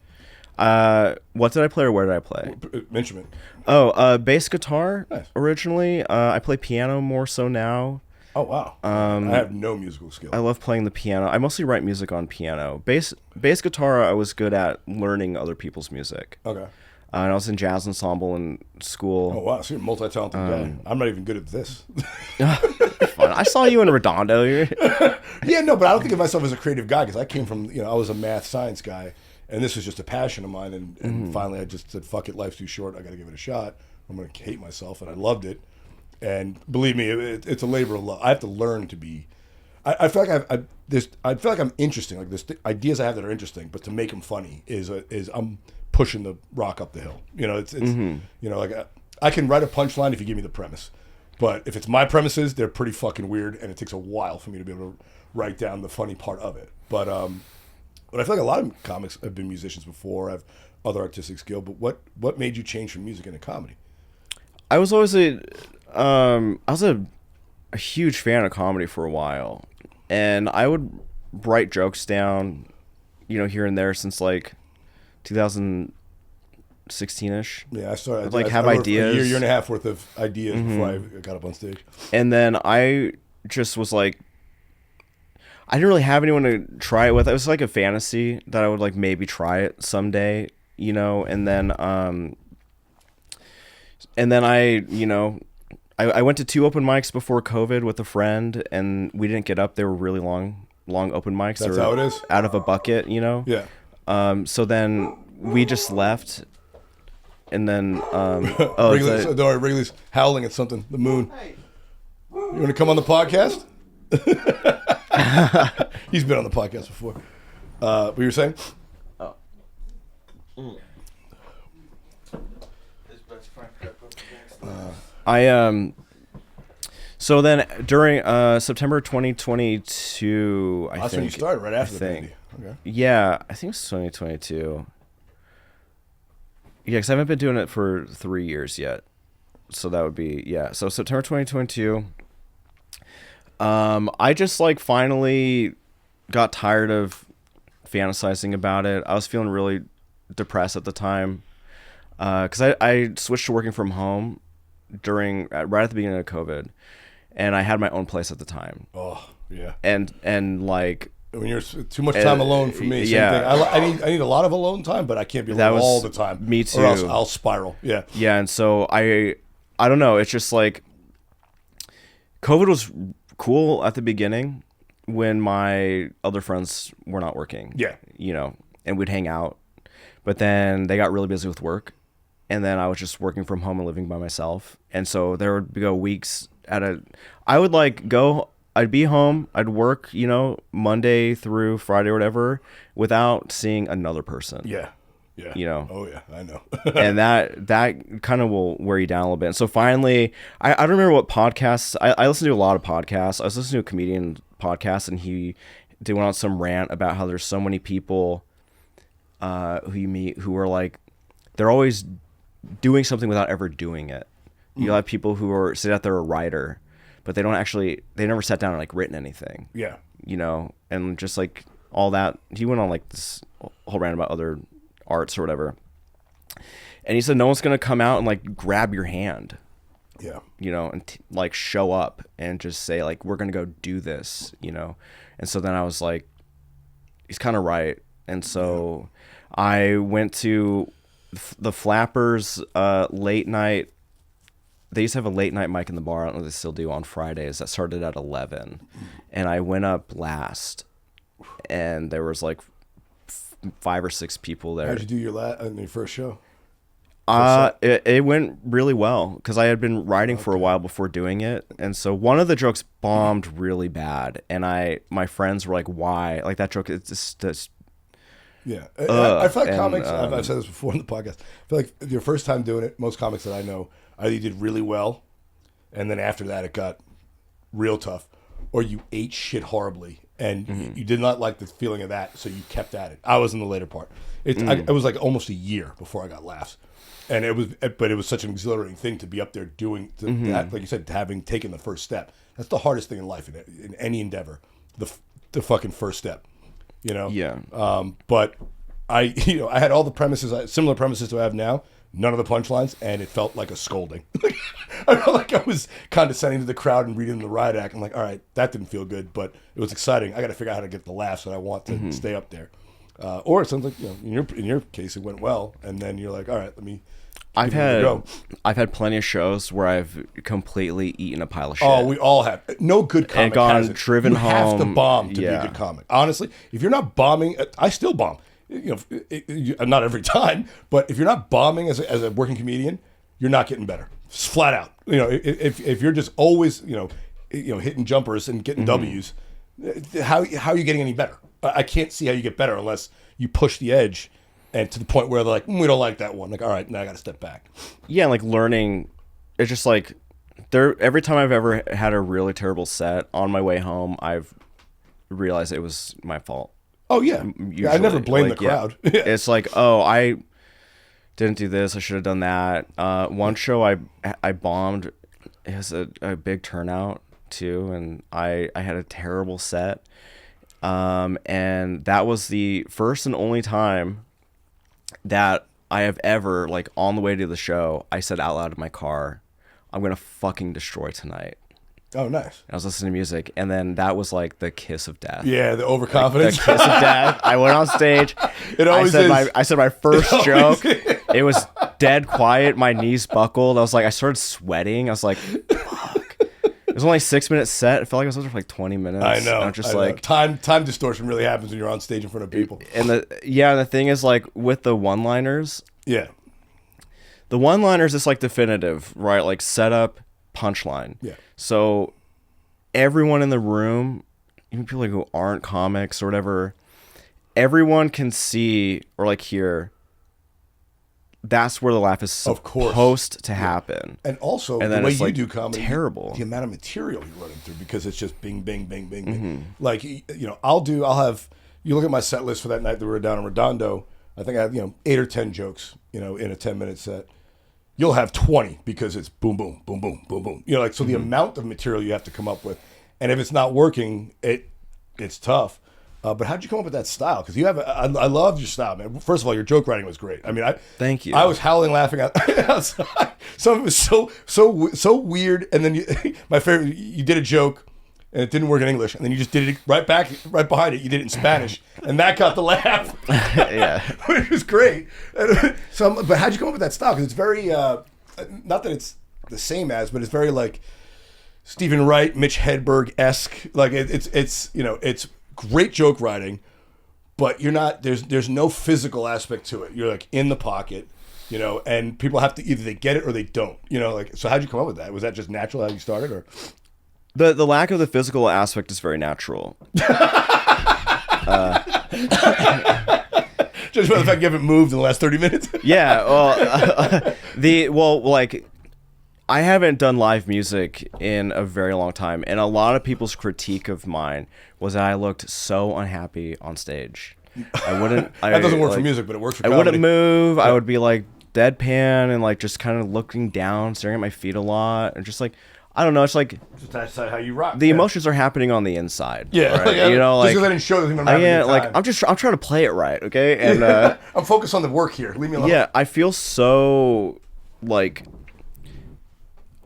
What did I play, or where did I play? Instrument. Oh, bass guitar. Nice. Originally, I play piano more so now. Oh wow. I have no musical skill. I love playing the piano. I mostly write music on piano. Bass guitar, I was good at learning other people's music. Okay. And I was in jazz ensemble in school. Oh wow, so you're a multi-talented guy. I'm not even good at this. Fun. I saw you in Redondo. Yeah, no, but I don't think of myself as a creative guy because I came from, I was a math science guy, and this was just a passion of mine. And finally, I just said, "Fuck it, life's too short. I got to give it a shot. I'm going to hate myself," and I loved it. And believe me, it's a labor of love. I have to learn to be. I feel like I feel like I'm interesting. Like there's ideas I have that are interesting, but to make them funny is I'm pushing the rock up the hill. It's you know, like I can write a punchline if you give me the premise, but if it's my premises, they're pretty fucking weird, and it takes a while for me to be able to write down the funny part of it. But I feel like a lot of comics have been musicians before, have other artistic skill. But what made you change from music into comedy? I was always a huge fan of comedy for a while, and I would write jokes down, here and there since like 2016ish. Yeah, I started I have ideas, a year and a half worth of ideas before I got up on stage. And then I just was like, I didn't really have anyone to try it with. It was like a fantasy that I would like maybe try it someday, and then I went to 2 open mics before COVID with a friend, and we didn't get up. They were really long open mics. That's how it is. Out of a bucket, Yeah. So then we just left, and then Wrigley's howling at something. The moon. You want to come on the podcast? He's been on the podcast before. What you were saying? Oh. So then during September 2022, That's when you started, right after the baby. Okay. Yeah, I think it's 2022. Yeah, because I haven't been doing it for 3 years yet. So that would be, so September 2022. I just like finally got tired of fantasizing about it. I was feeling really depressed at the time because I switched to working from home right at the beginning of COVID, and I had my own place at the time. Oh yeah. And like when you're too much time alone for me. Same thing. I need a lot of alone time, but I can't be alone all the time. Me too. Or else I'll spiral. Yeah. Yeah, and so I don't know. It's just like COVID was cool at the beginning when my other friends were not working. Yeah. And we'd hang out. But then they got really busy with work. And then I was just working from home and living by myself. And so there would go weeks I would I'd be home, I'd work, Monday through Friday or whatever without seeing another person. Yeah. Yeah. Oh yeah, I know. And that kind of will wear you down a little bit. And so finally, I don't remember what podcasts. I listen to a lot of podcasts. I was listening to a comedian podcast, and they went on some rant about how there's so many people who you meet who are like, they're always doing something without ever doing it. You'll have people who say that they're a writer, but they never sat down and like written anything. Yeah. And just like all that. He went on like this whole rant about other arts or whatever, and he said no one's gonna come out and like grab your hand, and like show up and just say like we're gonna go do this, and so then I was like, he's kind of right. And so I went to the Flappers late night. They used to have a late night mic in the bar. I don't know if they still do, on Fridays. That started at 11, and I went up last, and there was like 5 or 6 people there. How'd you do your first show? It went really well because I had been writing for a while before doing it, and so one of the jokes bombed really bad, and my friends were like, "Why?" Like that joke, it's just yeah. I feel like comics. I've said this before in the podcast. I feel like your first time doing it, most comics that I know either you did really well, and then after that it got real tough, or you ate shit horribly. And you did not like the feeling of that, so you kept at it. I was in the later part. It was like almost a year before I got laughs, and it was such an exhilarating thing to be up there doing that. Like you said, having taken the first step. That's the hardest thing in life, in any endeavor, the fucking first step. Yeah. But I had all the premises, similar premises to I have now. None of the punchlines, and it felt like a scolding. I felt like I was condescending to the crowd and reading the riot act. I'm like, all right, that didn't feel good, but it was exciting. I got to figure out how to get the laughs that I want to stay up there. Or it sounds like in your case it went well, and then you're like, all right, let me. I've had plenty of shows where I've completely eaten a pile of shit. Oh, we all have. No good comic has it. Driven you have home. to bomb to be a good comic. Honestly, if you're not bombing, I still bomb. Not every time, but if you're not bombing as a working comedian, you're not getting better. Just flat out. If you're just always hitting jumpers and getting W's, how are you getting any better? I can't see how you get better unless you push the edge, and to the point where they're like, we don't like that one. Like, all right, now I got to step back. Yeah, like learning. It's just like every time I've ever had a really terrible set on my way home, I've realized it was my fault. Oh yeah, I never blame the crowd. Yeah. It's like, oh, I didn't do this. I should have done that. One show I bombed. It was a big turnout too, and I had a terrible set. And that was the first and only time that I have ever, like, on the way to the show, I said out loud in my car, I'm gonna fucking destroy tonight. Oh, nice. I was listening to music, and then that was like the kiss of death. Yeah, the overconfidence. The kiss of death. I went on stage. It always is. I said my first joke. It was dead quiet. My knees buckled. I was like, I started sweating. I was like, fuck. It was only a 6-minute set. It felt like I was there for like 20 minutes. I know. And I'm just I like, know. Time distortion really happens when you're on stage in front of people. And the thing is, like, with the one-liners. Yeah. The one-liners is like definitive, right? Like setup, punchline. Yeah. So everyone in the room, even people who aren't comics or whatever, everyone can see or like hear. That's where the laugh is supposed to happen. And also, and the way you like do comedy, terrible. The amount of material you're running through, because it's just bing, bing, bing, bing, bing. Like, I'll have, you look at my set list for that night that we were down in Redondo, I think I have, 8 or 10 jokes, in a 10-minute set. You'll have 20 because it's boom, boom, boom, boom, boom, boom. So the amount of material you have to come up with, and if it's not working, it's tough. But how'd you come up with that style? Because you have, I love your style, man. First of all, your joke writing was great. I mean, thank you. I was howling laughing outside. Some of it was so weird. And then my favorite, you did a joke and it didn't work in English, and then you just did it right behind it. You did it in Spanish, and that got the laugh. Yeah, which was great. But how'd you come up with that style? Because it's very, not that it's the same as, but it's very like Stephen Wright, Mitch Hedberg-esque. Like it's great joke writing, but you're not. There's no physical aspect to it. You're like in the pocket, and people have to either they get it or they don't. So how'd you come up with that? Was that just natural how you started, or? The lack of the physical aspect is very natural. Just by the fact you haven't moved in the last 30 minutes. Yeah, like I haven't done live music in a very long time, and a lot of people's critique of mine was that I looked so unhappy on stage. I wouldn't. That doesn't work for music, but it works for comedy. I wouldn't move. Yeah. I would be like deadpan and like just kind of looking down, staring at my feet a lot, and just like. I don't know. It's like that's how you rock. The emotions are happening on the inside. Yeah, right? Just because I didn't show them. I'm trying to play it right. Okay, and I'm focused on the work here. Leave me alone. Yeah, I feel so like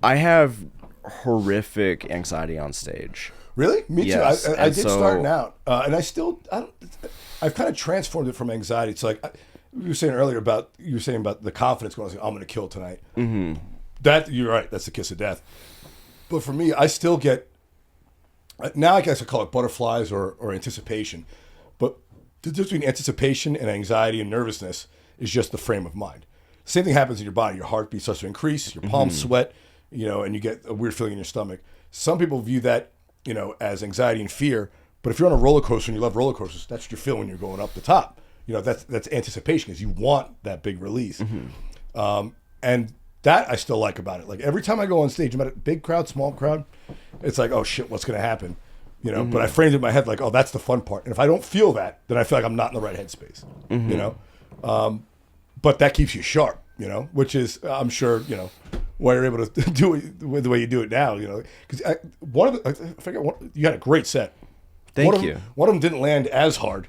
I have horrific anxiety on stage. Really? Me yes. too. I did starting out, and I've kind of transformed it from anxiety. It's like you were saying earlier about the confidence going. I'm going to kill tonight. Mm-hmm. That you're right. That's the kiss of death. But for me, I still get, now I guess I call it butterflies or anticipation. But the difference between anticipation and anxiety and nervousness is just the frame of mind. Same thing happens in your body. Your heartbeat starts to increase, your palms sweat, and you get a weird feeling in your stomach. Some people view that, as anxiety and fear. But if you're on a roller coaster and you love roller coasters, that's what you feel when you're going up the top. That's anticipation, because you want that big release. Mm-hmm. And that I still like about it. Like every time I go on stage, I'm at a big crowd, small crowd, it's like, oh shit, what's going to happen? But I framed it in my head like, oh, that's the fun part. And if I don't feel that, then I feel like I'm not in the right headspace, but that keeps you sharp, which is, I'm sure, why you're able to do it the way you do it now, because you had a great set. Thank you. One of them didn't land as hard.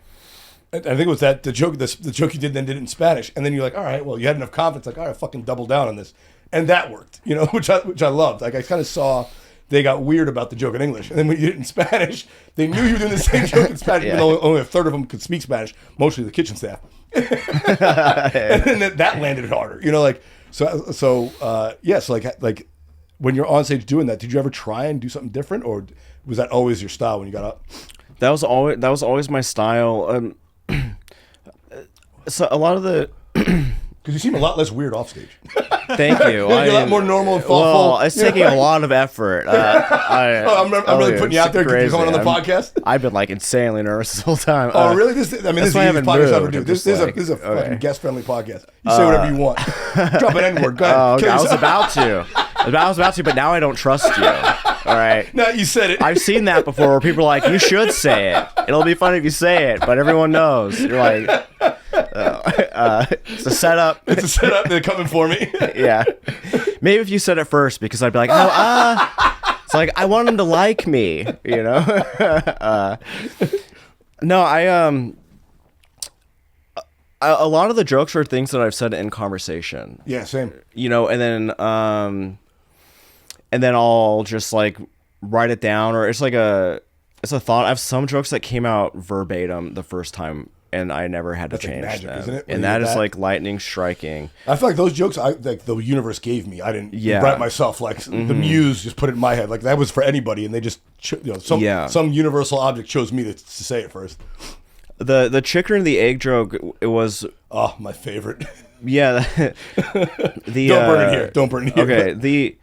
I think it was that the joke you did then did it in Spanish, and then you're like, all right, well, you had enough confidence, like, all right, fucking double down on this, and that worked, which I loved. Like I kind of saw they got weird about the joke in English, and then when you did it in Spanish, they knew you were doing the same joke in Spanish, even though only a third of them could speak Spanish, mostly the kitchen staff, and then that landed harder, so like when you're on stage doing that, did you ever try and do something different, or was that always your style when you got up? That was always my style. So a lot of the Because you seem a lot less weird off stage. Thank you. You're a lot more normal and thoughtful. Well, it's taking a lot of effort. I'm really putting you out there because you're coming on the podcast. I've been like insanely nervous this whole time. Oh, really? This is the easiest podcast I ever do. This is a fucking guest-friendly podcast. You say whatever you want. Drop an N-word. Go ahead. Okay. I was about to, but now I don't trust you. All right. Now you said it. I've seen that before where people are like, you should say it. It'll be funny if you say it, but everyone knows. You're like... it's a setup. It's a setup. They're coming for me. Yeah. Maybe if you said it first, because I'd be like, it's like, I want them to like me, you know? No, a lot of the jokes are things that I've said in conversation. Yeah, same. You know, and then I'll just like write it down, or it's a thought. I have some jokes that came out verbatim the first time, and I never had to change magic, them. isn't it? And that is like lightning striking. I feel like those jokes, like the universe gave me. I didn't write myself. Like the muse just put it in my head. Like that was for anybody, and they just some universal object chose me to say it first. The chicken and the egg joke. It was my favorite. Yeah. Don't burn it here. Don't burn it here. Okay.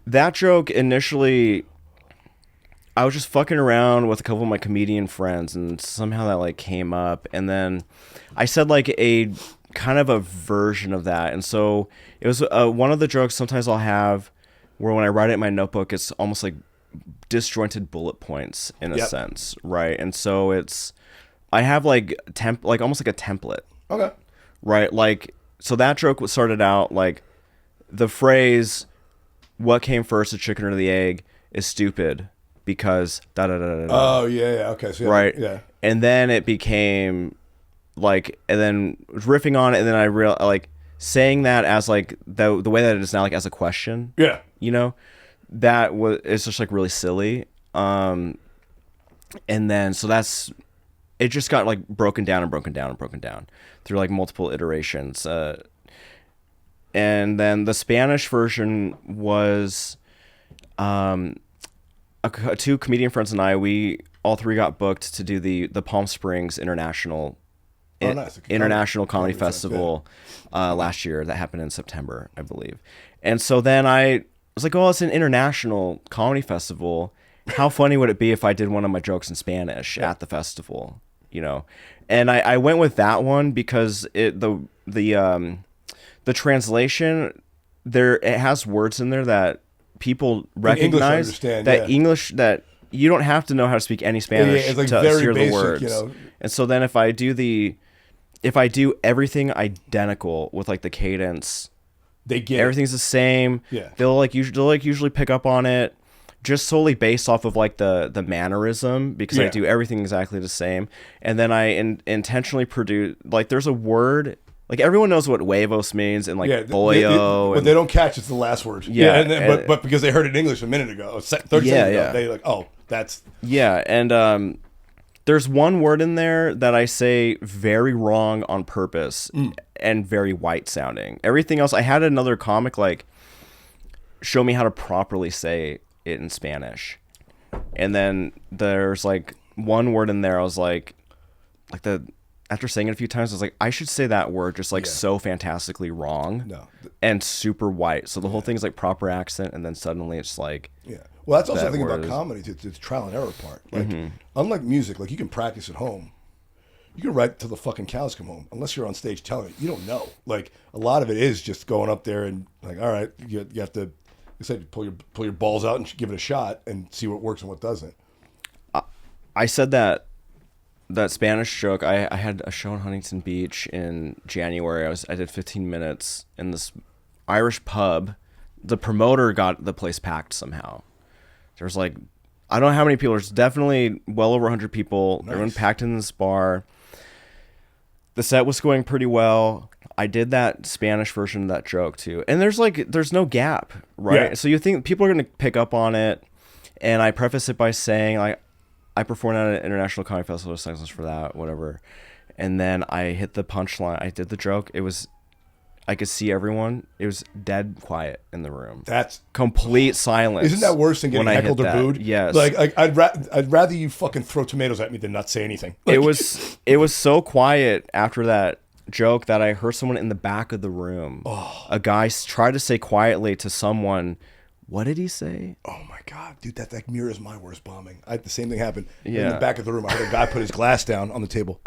That joke initially, I was just fucking around with a couple of my comedian friends, and somehow that like came up, and then I said like a kind of a version of that, and so it was one of the jokes sometimes I'll have where when I write it in my notebook, it's almost like disjointed bullet points in a sense, right? And so I have like almost like a template. Okay. Right, like so that joke started out like the phrase, "What came first, the chicken or the egg?" is stupid. Because da da da da. Oh yeah, okay, so right, yeah. And then it became like, and then riffing on it, and then I like saying that as like the way that it is now, like as a question. Yeah, you know, it's just like really silly. And then so it just got like broken down through like multiple iterations. And then the Spanish version was, two comedian friends and I, we all three got booked to do the Palm Springs International Comedy Festival last year. That happened in September, I believe. And so then I was like, oh, it's an international comedy festival. How funny would it be if I did one of my jokes in Spanish at the festival? You know, and I went with that one because the translation there, it has words in there that people recognize English that you don't have to know how to speak any Spanish it's like to very hear basic, the words. You know? And so then if I do everything identical with like the cadence, they get everything's the same. Yeah, they'll usually pick up on it just solely based off of like the mannerism, because I do everything exactly the same. And then I intentionally produce, like there's a word. Like everyone knows what huevos means and like bollo. But they don't catch it's the last word. Yeah, but because they heard it in English a minute ago, 30 seconds ago, they like, oh, that's... Yeah, and there's one word in there that I say very wrong on purpose and very white sounding. Everything else, I had another comic like show me how to properly say it in Spanish. And then there's like one word in there I was like after saying it a few times, I was like, I should say that word just like so fantastically wrong and super white. So the whole thing is like proper accent, and then suddenly it's like... Yeah. Well, that's also the thing about comedy. It's the trial and error part. Like, unlike music, like you can practice at home. You can write till the fucking cows come home. Unless you're on stage telling it, you don't know. Like, a lot of it is just going up there and like, all right, you have to, you said, pull your balls out and give it a shot and see what works and what doesn't. I said that Spanish joke. I had a show in Huntington Beach in January. I did 15 minutes in this Irish pub. The promoter got the place packed somehow. There was like, I don't know how many people. There's definitely well over 100 people. Nice. Everyone packed in this bar. The set was going pretty well. I did that Spanish version of that joke too. And there's no gap, right? Yeah. So you think people are going to pick up on it. And I preface it by saying like, I performed at an international comedy festival, thanks for that, whatever. And then I hit the punchline. I did the joke. I could see everyone. It was dead quiet in the room. That's complete silence. Isn't that worse than getting heckled or booed? Yes. Like I'd rather you fucking throw tomatoes at me than not say anything. Like, it was so quiet after that joke that I heard someone in the back of the room. A guy tried to say quietly to someone, what did he say? Oh my God, dude, that mirrors my worst bombing. The same thing happened in Yeah. the back of the room. I heard a guy put his glass down on the table,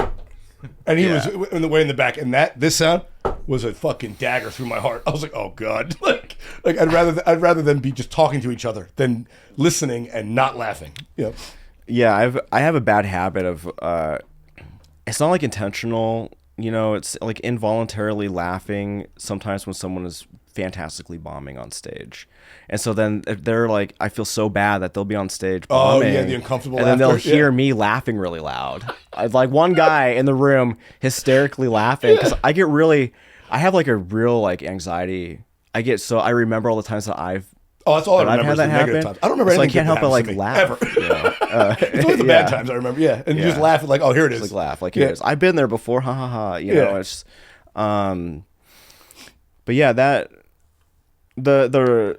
and he was in the way in the back, and this sound was a fucking dagger through my heart. I was like, oh God, like I'd rather them be just talking to each other than listening and not laughing. You know? Yeah, I have a bad habit of it's not like intentional, you know, it's like involuntarily laughing sometimes when someone is fantastically bombing on stage. And so then they're like, I feel so bad that they'll be on stage bombing. Oh yeah, the uncomfortable and laughter. then they'll hear me laughing really loud. Like one guy in the room hysterically laughing because I have like a real like anxiety. I remember all the times that I've that's all I remember. had Is the that negative happen. times. I don't remember So I anything. can't help but like laugh. Ever. It's only the bad times I remember. Yeah, and you just laugh at like, oh, here it is. Like laugh like here it is. I've been there before. Ha ha ha. You know, it's but yeah, that the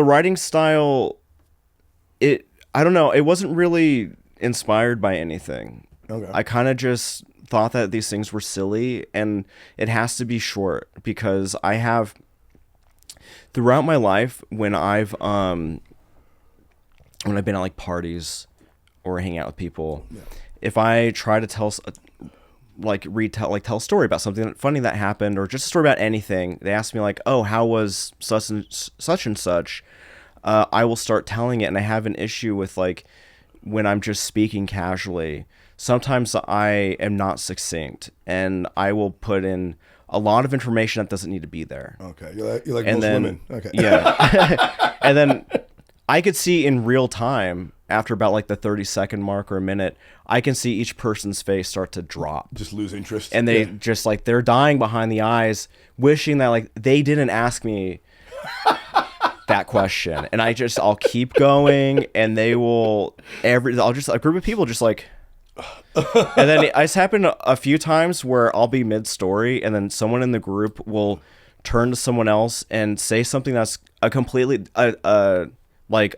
writing style, I don't know, it wasn't really inspired by anything. Okay. I kind of just thought that these things were silly, and it has to be short because I have throughout my life when I've been at like parties or hanging out with people, if I try to tell tell a story about something funny that happened or just a story about anything, they ask me like, oh, how was such and such, I will start telling it. And I have an issue with like when I'm just speaking casually, sometimes I am not succinct and I will put in a lot of information that doesn't need to be there. Okay, you're like most women. Okay, yeah. And then I could see in real time after about like the 30-second mark or a minute, I can see each person's face start to drop. Just lose interest. And they just like, they're dying behind the eyes, wishing that like they didn't ask me that question. And I'll keep going and a group of people just like, and then it's happened a few times where I'll be mid-story and then someone in the group will turn to someone else and say something that's a completely like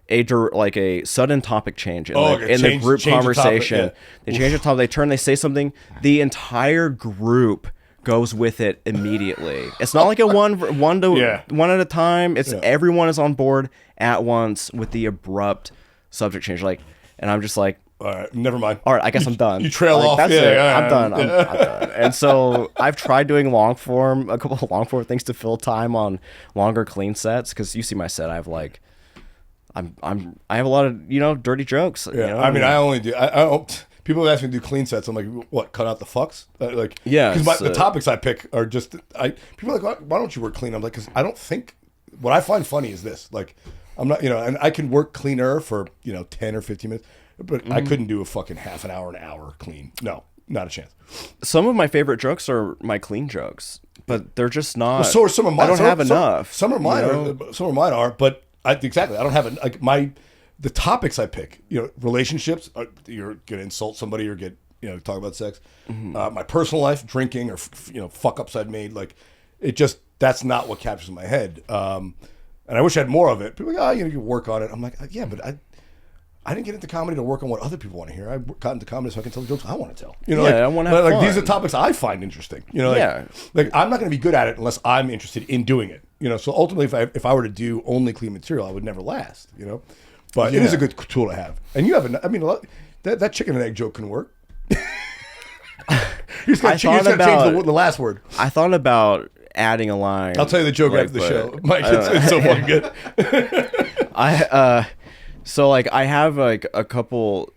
a sudden topic change in the group conversation. They change the topic. They turn. They say something. The entire group goes with it immediately. It's not like a one at a time. It's everyone is on board at once with the abrupt subject change. Like, and I'm just like, all right, never mind. All right, I guess I'm done. You trail off. That's it. I'm done. Yeah. I'm done. And so I've tried doing a couple of long form things to fill time on longer clean sets because you see my set. I have like, I have a lot of dirty jokes. Yeah, you know? I mean, I only do. I don't. People have asked me to do clean sets. I'm like, what? Cut out the fucks? Because the topics I pick are just. People are like, why don't you work clean? I'm like, because I don't think. What I find funny is this. Like, I'm not, and I can work cleaner for 10 or 15 minutes. But I couldn't do a fucking half an hour clean. No, not a chance. Some of my favorite jokes are my clean jokes, but they're just not. Well, so are some of mine. I don't have enough. Some of mine are. Some of mine are. But exactly, I don't have the topics I pick. Relationships. You're gonna insult somebody or get talk about sex. Mm-hmm. My personal life, drinking or fuck ups I've made. Like it just that's not what captures my head. And I wish I had more of it. People are like, you can work on it. I'm like, yeah, but I didn't get into comedy to work on what other people want to hear. I got into comedy so I can tell the jokes I want to tell. I want to have fun. These are topics I find interesting. Like I'm not going to be good at it unless I'm interested in doing it. So ultimately, if I were to do only clean material, I would never last. But it is a good tool to have. And you have that chicken and egg joke can work. You just got to change the last word. I thought about adding a line. I'll tell you the joke after the show, Mike. It's so fucking good. So like I have like a couple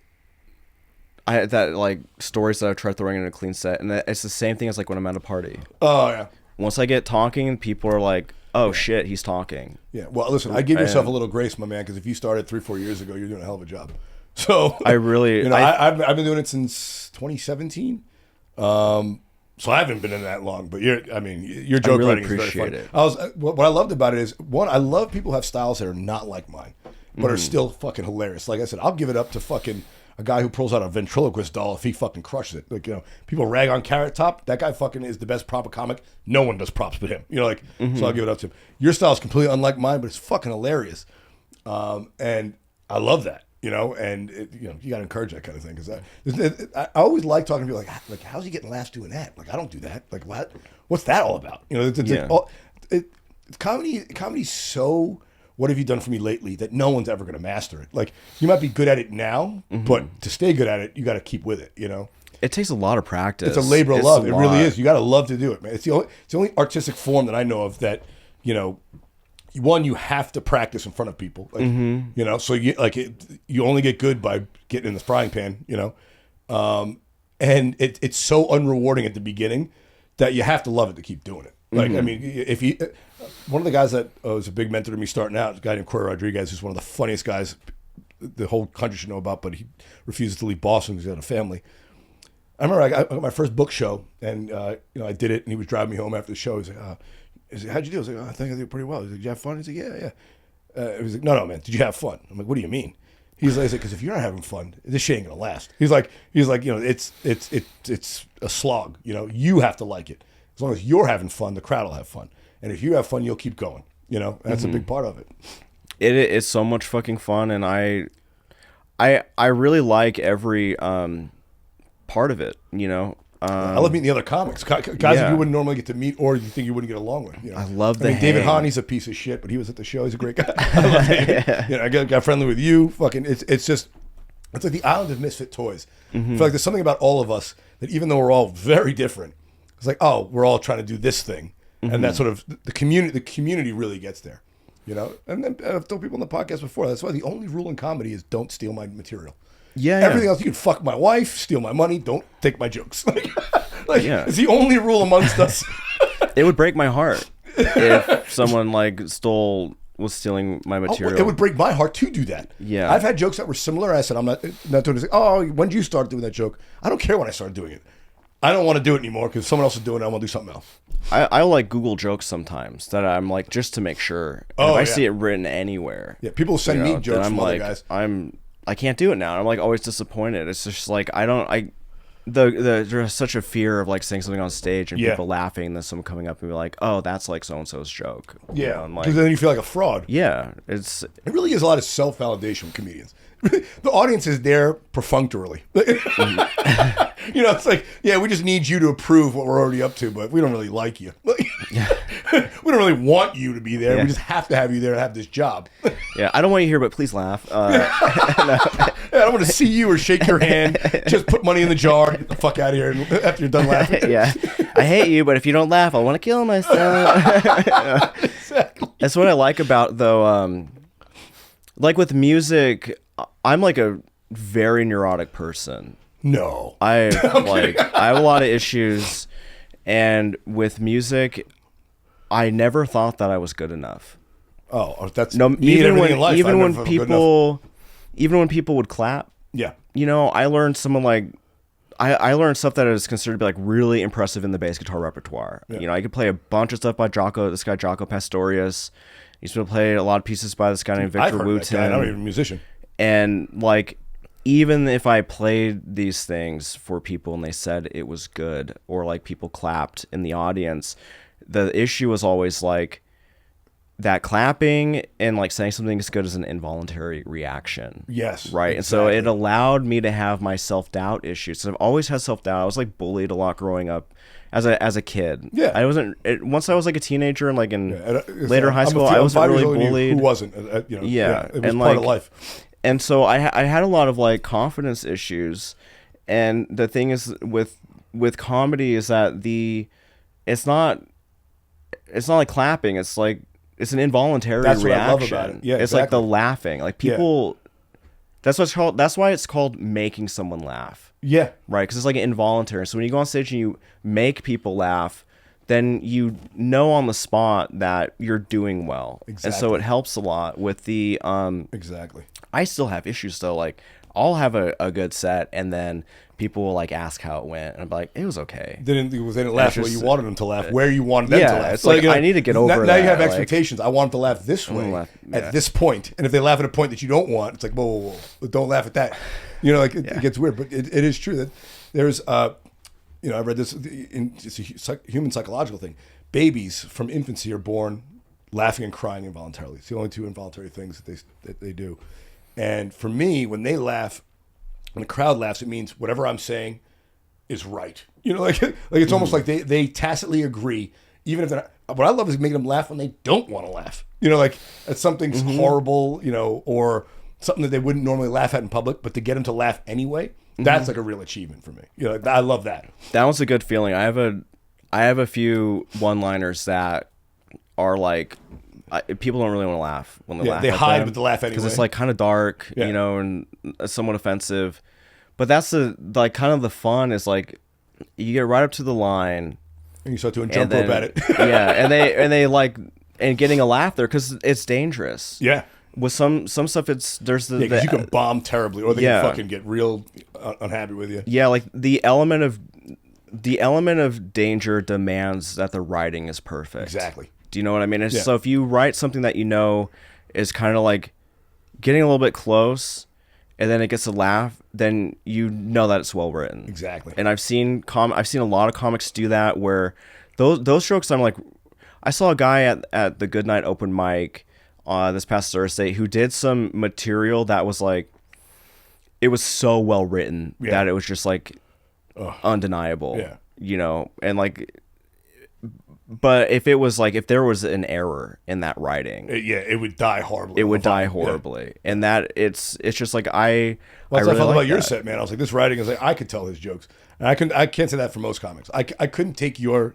stories that I've tried throwing in a clean set, and it's the same thing as like when I'm at a party. Oh yeah. Once I get talking, people are like, "Oh shit, he's talking." Yeah. Well, listen, I give yourself a little grace, my man, because if you started 3-4 years ago, you're doing a hell of a job. So I really, I've been doing it since 2017. So I haven't been in that long, but your joke writing is very funny. What I loved about it is one, I love people who have styles that are not like mine, but are still fucking hilarious. Like I said, I'll give it up to fucking a guy who pulls out a ventriloquist doll if he fucking crushes it. Like people rag on Carrot Top. That guy fucking is the best proper comic. No one does props but him. So I'll give it up to him. Your style is completely unlike mine, but it's fucking hilarious, and I love that. you know, and you got to encourage that kind of thing because I always like talking to people like how's he getting laughs doing that? Like I don't do that. Like what's that all about? You know, comedy's so. What have you done for me lately that no one's ever going to master it? Like you might be good at it now, but to stay good at it, you got to keep with it. You know, it takes a lot of practice. It's a labor of love. It really is. You got to love to do it, man. It's the only artistic form that I know of that one, you have to practice in front of people, like, you know. So you only get good by getting in the frying pan, you know. And it's so unrewarding at the beginning that you have to love it to keep doing it. Like I mean, one of the guys that was a big mentor to me starting out, a guy named Corey Rodriguez, who's one of the funniest guys the whole country should know about, but he refuses to leave Boston because he had a family. I remember I got my first book show, and I did it, and he was driving me home after the show. He's like, how'd you do? I was like, I think I did pretty well. He's like, did you have fun? He's like, yeah. He was like, no, man, did you have fun? I'm like, what do you mean? He's like, because if you're not having fun, this shit ain't gonna last. He's like, it's a slog. You know, you have to like it. As long as you're having fun, the crowd will have fun. And if you have fun, you'll keep going. You know, that's a big part of it. It's so much fucking fun, and I really like every part of it. You know, I love meeting the other comics, guys that you wouldn't normally get to meet, or you think you wouldn't get along with. You know? I love the. David Hahn, he's a piece of shit, but he was at the show. He's a great guy. I love David. You know, I got friendly with you. Fucking, it's like the island of misfit toys. I feel like there's something about all of us that even though we're all very different, it's like, oh, we're all trying to do this thing, and that sort of the community really gets there. You know, and then I've told people on the podcast before, that's why the only rule in comedy is don't steal my material. Yeah. Everything else, you can fuck my wife, steal my money, don't take my jokes. It's the only rule amongst us. It would break my heart if someone was stealing my material. It would break my heart to do that. Yeah. I've had jokes that were similar. I said, I'm not doing this. Oh, when did you start doing that joke? I don't care when I started doing it. I don't want to do it anymore because someone else is doing it. I want to do something else. I like Google jokes sometimes that I'm like, just to make sure. And if I see it written anywhere. Yeah, people send me jokes from other guys. I can't do it now. I'm like always disappointed. It's just like there's such a fear of like saying something on stage and people laughing, and then someone coming up and be like, "Oh, that's like so and so's joke." Yeah, because then you feel like a fraud. Yeah, it really is a lot of self-validation with comedians. The audience is there perfunctorily. You know, it's like, yeah, we just need you to approve what we're already up to, but we don't really like you. We don't really want you to be there. We just have to have you there to have this job. Yeah, I don't want you here, but please laugh. I don't want to see you or shake your hand. Just put money in the jar and get the fuck out of here after you're done laughing. Yeah, I hate you, but if you don't laugh, I want to kill myself. Exactly. That's what I like about, though, like with music, I'm like a very neurotic person. No. I have a lot of issues, and with music, I never thought that I was good enough. Oh, that's no. Even when people would clap. Yeah. You know, I learned I learned stuff that is considered to be like really impressive in the bass guitar repertoire. Yeah. You know, I could play a bunch of stuff by this guy Jaco Pastorius. He used to play a lot of pieces by this guy named Victor Wooten. I'm not even a musician. And like, even if I played these things for people and they said it was good, or like people clapped in the audience, the issue was always like that clapping and like saying something is good as an involuntary reaction. Yes. Right. Exactly. And so it allowed me to have my self-doubt issues. So I've always had self-doubt. I was like bullied a lot growing up as a kid. Yeah. I wasn't, once I was like a teenager and like in later high school, I wasn't really bullied. Who wasn't? Yeah. It was part of life. And so I had a lot of like confidence issues, and the thing is with comedy is that it's not like clapping. It's like it's an involuntary reaction. What I love about it. Yeah, it's like the laughing. Like people, that's what it's called. That's why it's called making someone laugh. Yeah, right. Because it's like involuntary. So when you go on stage and you make people laugh, then you know on the spot that you're doing well. Exactly. And so it helps a lot with the exactly. I still have issues though. Like I'll have a good set, and then people will like ask how it went, and I'm like, it was okay. They didn't laugh where you wanted them to laugh, where you wanted them to laugh. It's like I need to get over that. Now you have expectations. I want them to laugh this way at this point, and if they laugh at a point that you don't want, it's like whoa, don't laugh at that. You know, like it gets weird, but it is true that there's I read this. It's a human psychological thing. Babies from infancy are born laughing and crying involuntarily. It's the only two involuntary things that they do. And for me, when they laugh, when the crowd laughs, it means whatever I'm saying is right. You know, like it's almost like they tacitly agree, even if they're not. What I love is making them laugh when they don't want to laugh. You know, like it's something's horrible, you know, or something that they wouldn't normally laugh at in public, but to get them to laugh anyway, that's like a real achievement for me. You know, I love that. That was a good feeling. I have a few one-liners that are like people don't really want to laugh when they laugh. They at hide them with the laugh anyway because it's like kind of dark, you know, and somewhat offensive. But that's the like kind of the fun is like you get right up to the line and you start doing jump rope at it. Yeah, and they like and getting a laugh there because it's dangerous. Yeah. With some stuff, there's the because you can bomb terribly, or they can fucking get real unhappy with you. Yeah, like the element of danger demands that the writing is perfect. Exactly. Do you know what I mean? So if you write something that you know is kind of like getting a little bit close, and then it gets a laugh, then you know that it's well written. Exactly. And I've seen a lot of comics do that where those jokes. I'm like, I saw a guy at the Goodnight open mic this past Thursday who did some material that was like, it was so well written that it was just like undeniable. Yeah. You know, and like. But if there was an error in that writing, it would die horribly. It would die horribly, and that it's just like I. Well, that's really what I felt like about your that. set, man. I was like, this writing is like I could tell his jokes, and I can't say that for most comics. I couldn't take your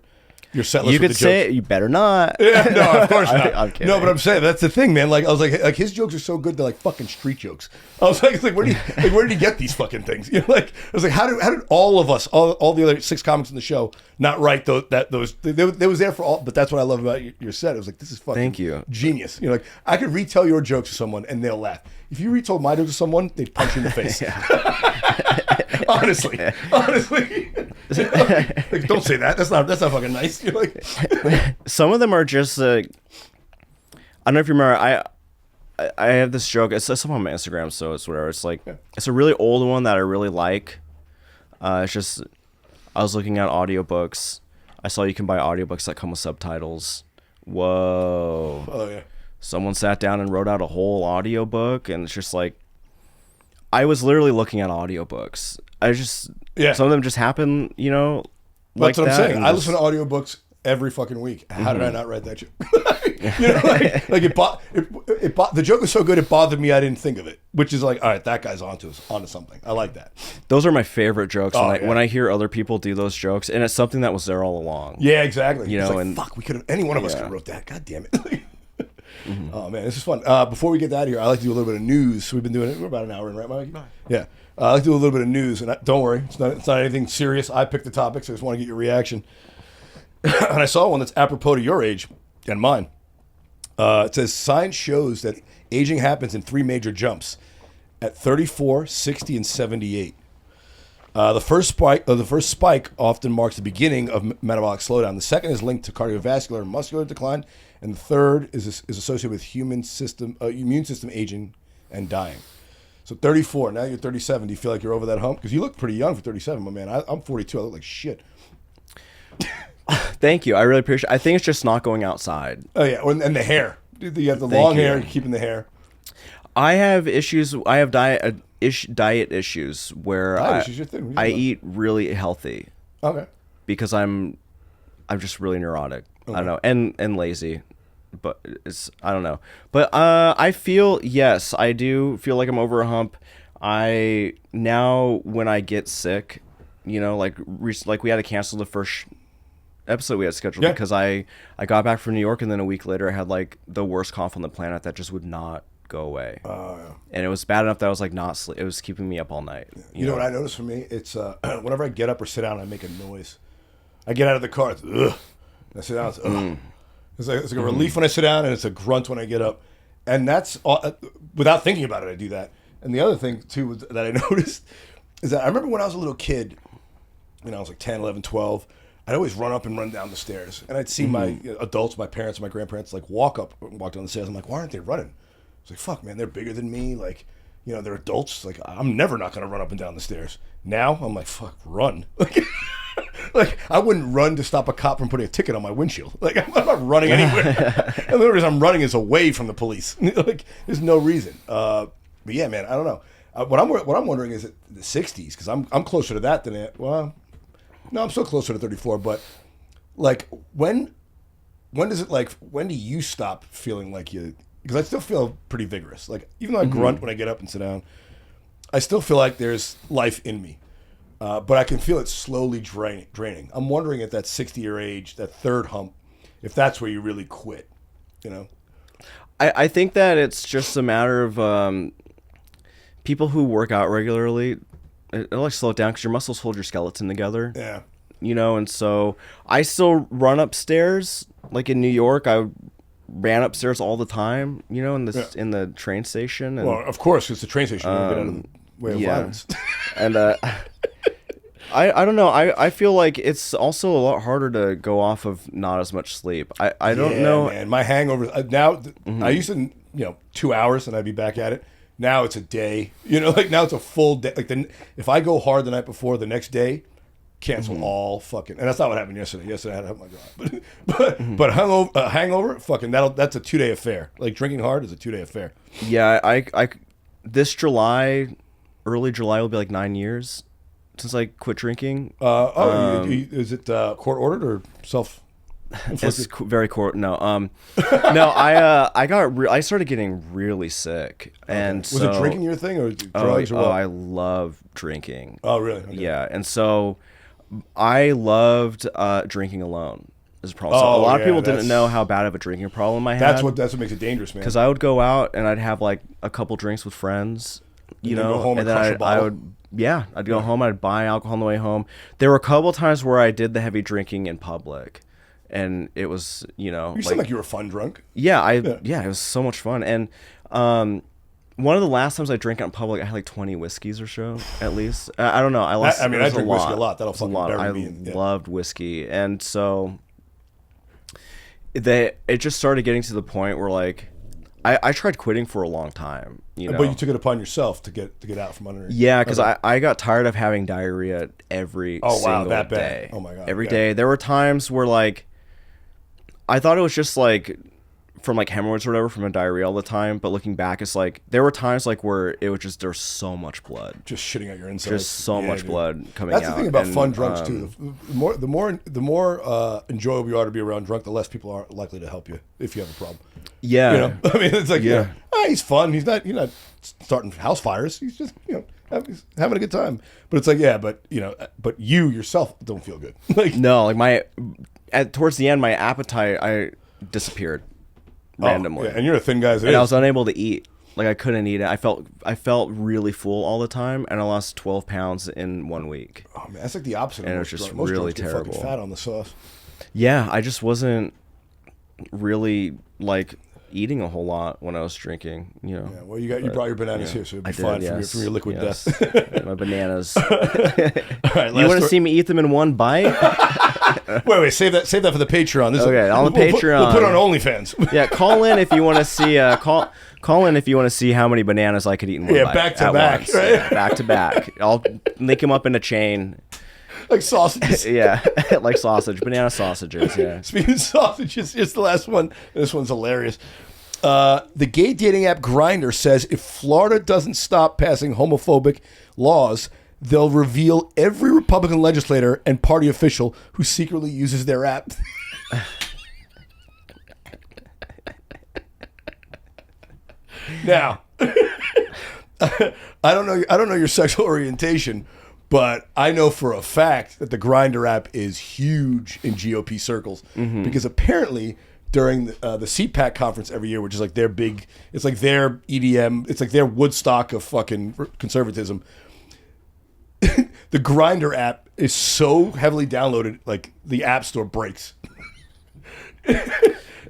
set list. You with could the say jokes. it, you better not. Yeah, no, of course not. I'm kidding. No, but I'm saying that's the thing, man. Like I was like his jokes are so good, they're like fucking street jokes. I was like, where did he get these fucking things? You know, like I was like, how did all of us, all the other 6 comics in the show, not write those? They was there for all. But that's what I love about your set. It was like, this is fucking Thank you. Genius. You know, like I could retell your jokes to someone and they'll laugh. If you retold my jokes to someone, they'd punch you in the face. Honestly. Like, don't say that. That's not fucking nice. You're like, some of them are just I don't know if you remember. I have this joke. It's up on my Instagram, so it's whatever. It's like it's a really old one that I really like. It's just I was looking at audiobooks. I saw you can buy audiobooks that come with subtitles. Whoa. Oh yeah. Someone sat down and wrote out a whole audiobook, and it's just like I was literally looking at audiobooks. Some of them just happen, you know. That's what I'm saying. I just listen to audiobooks every fucking week. How did I not write that joke? You know, like the joke was so good it bothered me I didn't think of it. Which is like, all right, that guy's onto something. I like that. Those are my favorite jokes when I hear other people do those jokes, and it's something that was there all along. Yeah, exactly. You know, like, and fuck, we could have. Any one of us could have wrote that. God damn it. Oh man, this is fun. Before we get out of here, I like to do a little bit of news. We've been doing it. We're about an hour in, right, Mike? Yeah. I like to do a little bit of news, and don't worry, it's not anything serious. I picked the topics. I just want to get your reaction. And I saw one that's apropos to your age and mine. It says science shows that aging happens in 3 major jumps: at 34, 60, and 78. The first spike often marks the beginning of metabolic slowdown. The second is linked to cardiovascular and muscular decline, and the third is associated with immune system aging and dying. So 34. Now you're 37. Do you feel like you're over that hump? Because you look pretty young for 37, my man. I'm 42. I look like shit. Thank you. I really appreciate it. I think it's just not going outside. Oh yeah, and the hair. You have the long hair, keeping the hair. I have issues. I have diet issues where I eat really healthy. Okay. Because I'm just really neurotic. Okay. I don't know, and lazy, but I don't know. But I feel, yes, I do feel like I'm over a hump. Now when I get sick, you know, like we had to cancel the first episode we had scheduled because I got back from New York, and then a week later I had like the worst cough on the planet that just would not go away. And it was bad enough that I was like not sleep. It was keeping me up all night. You know what I noticed for me? It's whenever I get up or sit down, I make a noise. I get out of the car, it's ugh. I sit down, it's ugh. It's like a relief when I sit down, and it's a grunt when I get up. And that's all, without thinking about it, I do that. And the other thing too that I noticed is that I remember when I was a little kid, when I was like 10, 11, 12, I'd always run up and run down the stairs, and I'd see my adults, my parents, my grandparents, like walk down the stairs. I'm like, why aren't they running? It's like, fuck, man, they're bigger than me. Like, you know, they're adults. Like, I'm never not gonna run up and down the stairs. Now I'm like, fuck, run. Like, I wouldn't run to stop a cop from putting a ticket on my windshield. Like, I'm not running anywhere. And the only reason I'm running is away from the police. Like, there's no reason. But But yeah, man, I don't know. What I'm wondering is the 60s, because I'm closer to that than it. Well, no, I'm still closer to 34. But like when does it when do you stop feeling like you? Because I still feel pretty vigorous. Like even though I grunt when I get up and sit down, I still feel like there's life in me. But I can feel it slowly draining. I'm wondering at that 60-year age, that third hump, if that's where you really quit. You know. I think that it's just a matter of people who work out regularly. It'll like slow it down because your muscles hold your skeleton together. Yeah. You know, and so I still run upstairs. Like in New York, I ran upstairs all the time. You know, in the train station. And, well, of course, it's the train station. You don't get out of the way of violence. And I don't know. I feel like it's also a lot harder to go off of not as much sleep. I don't know. Man, my hangovers now. I used to 2 hours and I'd be back at it. Now it's a day. You know, like now it's a full day. Like if I go hard the night before, the next day, cancel all fucking. And that's not what happened yesterday. Yesterday I had, oh my god. But hangover, fucking that's a 2-day affair. Like drinking hard is a 2-day affair. Yeah, I this July, early July will be like 9 years since I quit drinking. Is it court ordered or self? It's very court. No, no. I started getting really sick, and was it drinking your thing or drugs or what? I love drinking. Oh, really? Okay. Yeah, and so I loved drinking alone. Is a problem. So a lot of people didn't know how bad of a drinking problem I had. That's what makes it dangerous, man. Because I would go out and I'd have like a couple drinks with friends, you know, go home and and then I'd go home. I'd buy alcohol on the way home. There were a couple times where I did the heavy drinking in public, and it was, you know, you seem like you were fun drunk. Yeah, it was so much fun. And one of the last times I drank out in public, I had like 20 whiskeys or so, at least. I don't know. I drink whiskey a lot. That'll fucking bury me. I loved whiskey, and so it just started getting to the point where like I tried quitting for a long time, you know. But you took it upon yourself to get out from underneath. Yeah, because I got tired of having diarrhea every single that bad. day. Oh my god, every day. There were times where like I thought it was just like from like hemorrhoids or whatever from a diarrhea all the time, but looking back, it's like there were times like where it was just there's so much blood, just shitting out your insides, just so much blood coming out. That's the thing about fun drunks too. The more enjoyable you are to be around drunk, the less people are likely to help you if you have a problem. Yeah, you know, I mean, it's like he's fun. You're not starting house fires. He's just he's having a good time. But it's like but you yourself don't feel good. Like no, like towards the end, my appetite I disappeared randomly. And you're a thin guy as it and is. I was unable to eat. Like I couldn't eat it. I felt really full all the time, and I lost 12 pounds in 1 week. Oh man, that's like the opposite. And it was just really terrible. Get fucking fat on the sauce. Yeah, I just wasn't really like eating a whole lot when I was drinking. You know. Yeah, well, you brought your bananas here, so it'd be fine from your liquid death. My bananas. All right, you want to see me eat them in one bite? Wait, save that for the Patreon. Okay, on the Patreon. We'll put on OnlyFans. Yeah, call in if you want to see. Call in if you want to see how many bananas I could eat in one bite. Back to back, once. right? Yeah, back to back. I'll link them up in a chain. Like sausages. Yeah, like banana sausages. Yeah. Speaking of sausages, here's the last one. This one's hilarious. The gay dating app Grindr says if Florida doesn't stop passing homophobic laws, they'll reveal every Republican legislator and party official who secretly uses their app. Now, I don't know your sexual orientation, but I know for a fact that the Grindr app is huge in GOP circles because apparently during the CPAC conference every year, which is like their big, it's like their EDM, it's like their Woodstock of fucking conservatism. The Grindr app is so heavily downloaded, like the App Store breaks.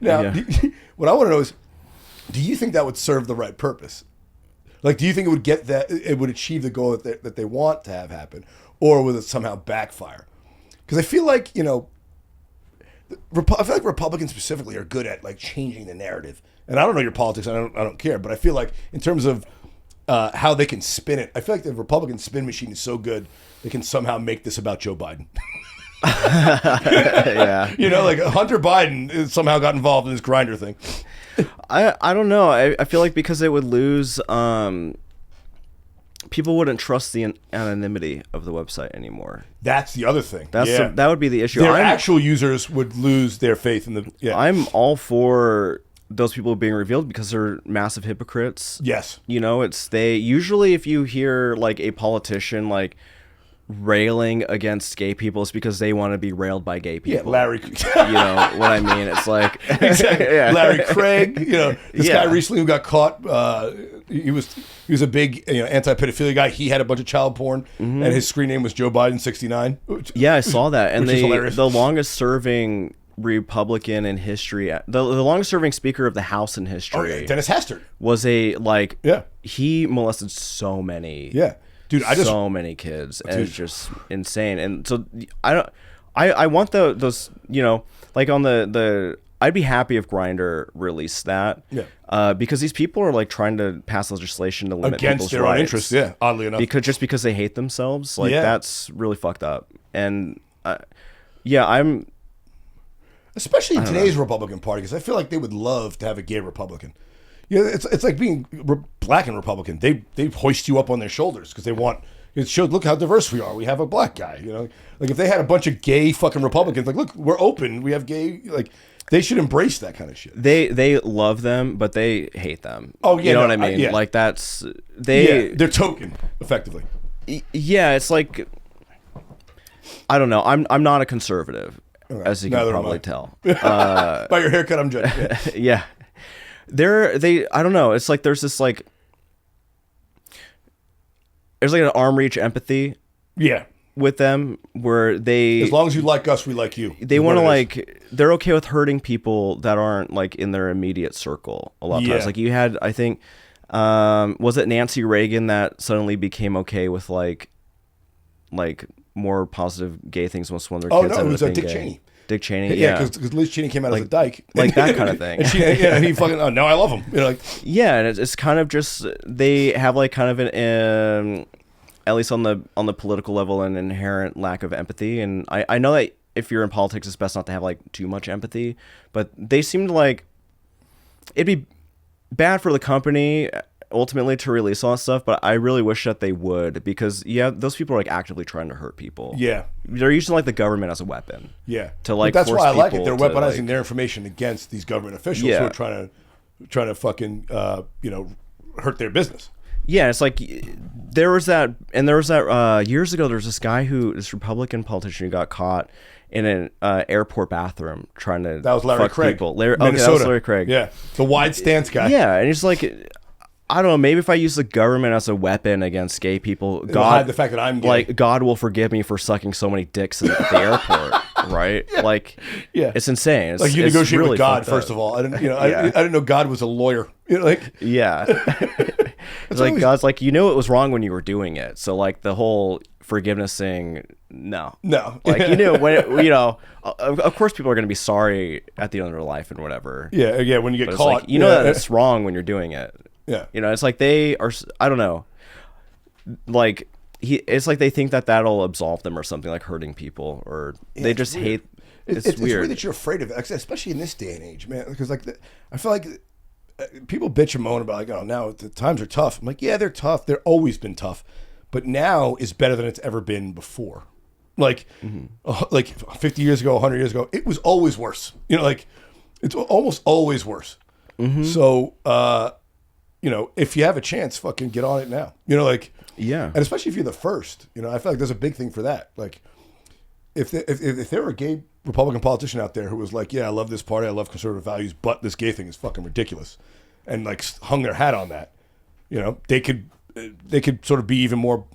Now, what I want to know is, do you think that would serve the right purpose? Like, do you think it would achieve the goal that they want to have happen, or would it somehow backfire? Because I feel like I feel like Republicans specifically are good at like changing the narrative. And I don't know your politics. I don't care. But I feel like in terms of how they can spin it, I feel like the Republican spin machine is so good they can somehow make this about Joe Biden. Yeah, like Hunter Biden somehow got involved in this Grindr thing. I don't know. I feel like because it would lose people wouldn't trust the anonymity of the website anymore. That's the other thing. That would be the issue. Their actual users would lose their faith in the. Yeah. I'm all for those people being revealed because they're massive hypocrites. Yes. You know, usually if you hear like a politician like railing against gay people, it's because they want to be railed by gay people. Yeah, Larry. You know what I mean? It's like exactly. Yeah. Larry Craig. You know, this guy recently who got caught. He was a big anti-pedophilia guy. He had a bunch of child porn, and his screen name was Joe Biden 69. Yeah, I saw that, and the longest serving Republican in history, the longest serving Speaker of the House in history, Dennis Hastert, was he molested so many. Yeah. Dude, so many kids, and it's just insane. And so I want those, you know, like on the I'd be happy if Grindr released that, because these people are like trying to pass legislation to limit against people's their rights, own interests. Yeah, oddly enough, because they hate themselves, like that's really fucked up. And I'm especially in today's Republican Party, because I feel like they would love to have a gay Republican. Yeah, it's like being black and Republican. They hoist you up on their shoulders because they want it shows. Look how diverse we are. We have a black guy. You know, like if they had a bunch of gay fucking Republicans, like look, we're open. We have gay. Like they should embrace that kind of shit. They love them, but they hate them. Oh yeah, you know what I mean? Like that's they're token effectively. Yeah, it's like I don't know. I'm not a conservative, as you can probably tell. By your haircut, I'm judging. Yeah. I don't know. It's like there's this like there's like an arm reach empathy. Yeah. With them where as long as you like us, we like you. They want to they're okay with hurting people that aren't like in their immediate circle a lot of times. Like you had, I think, was it Nancy Reagan that suddenly became okay with like more positive gay things once one of their kids. Oh no, it was Dick Cheney. Dick Cheney, yeah, because Liz Cheney came out as a dyke, like that kind of thing. And he fucking. Oh, now I love him. You know, like and it's kind of just they have like kind of an at least on the political level an inherent lack of empathy. And I know that if you're in politics, it's best not to have like too much empathy. But they seemed like it'd be bad for the company ultimately to release all that stuff, but I really wish that they would, because those people are like actively trying to hurt people. Yeah, they're using like the government as a weapon. Yeah, to like but that's force why I like it. people They're to, weaponizing like, their information against these government officials who are trying to fucking hurt their business. Yeah, it's like there was that years ago. There was this Republican politician who got caught in an airport bathroom trying to that was Larry fuck Craig. People. Minnesota. That was Larry Craig. Yeah, the wide stance guy. Yeah, and he's like, I don't know, maybe if I use the government as a weapon against gay people, God, hide the fact that I'm gay. Like God will forgive me for sucking so many dicks at the airport, right? Yeah. Like, it's insane. It's, like you negotiate really with God first of all. I didn't, I didn't know God was a lawyer. It's like God's like, you knew it was wrong when you were doing it. So like the whole forgiveness thing, no, like you knew when of course people are going to be sorry at the end of their life and whatever. Yeah, when you get caught, like, that it's wrong when you're doing it. Yeah, it's like they are. I don't know. Like it's like they think that that'll absolve them or something, like hurting people, or they just hate. It's weird. It's weird that you're afraid of it, especially in this day and age, man. Because like I feel like people bitch and moan about like, oh, now the times are tough. I'm like, yeah, they're tough. They're always been tough, but now is better than it's ever been before. Like, like 50 years ago, 100 years ago, it was always worse. Like it's almost always worse. So, if you have a chance, fucking get on it now. And especially if you're the first. I feel like there's a big thing for that. Like, if there were a gay Republican politician out there who was like, yeah, I love this party, I love conservative values, but this gay thing is fucking ridiculous, and like hung their hat on that, they could sort of be even more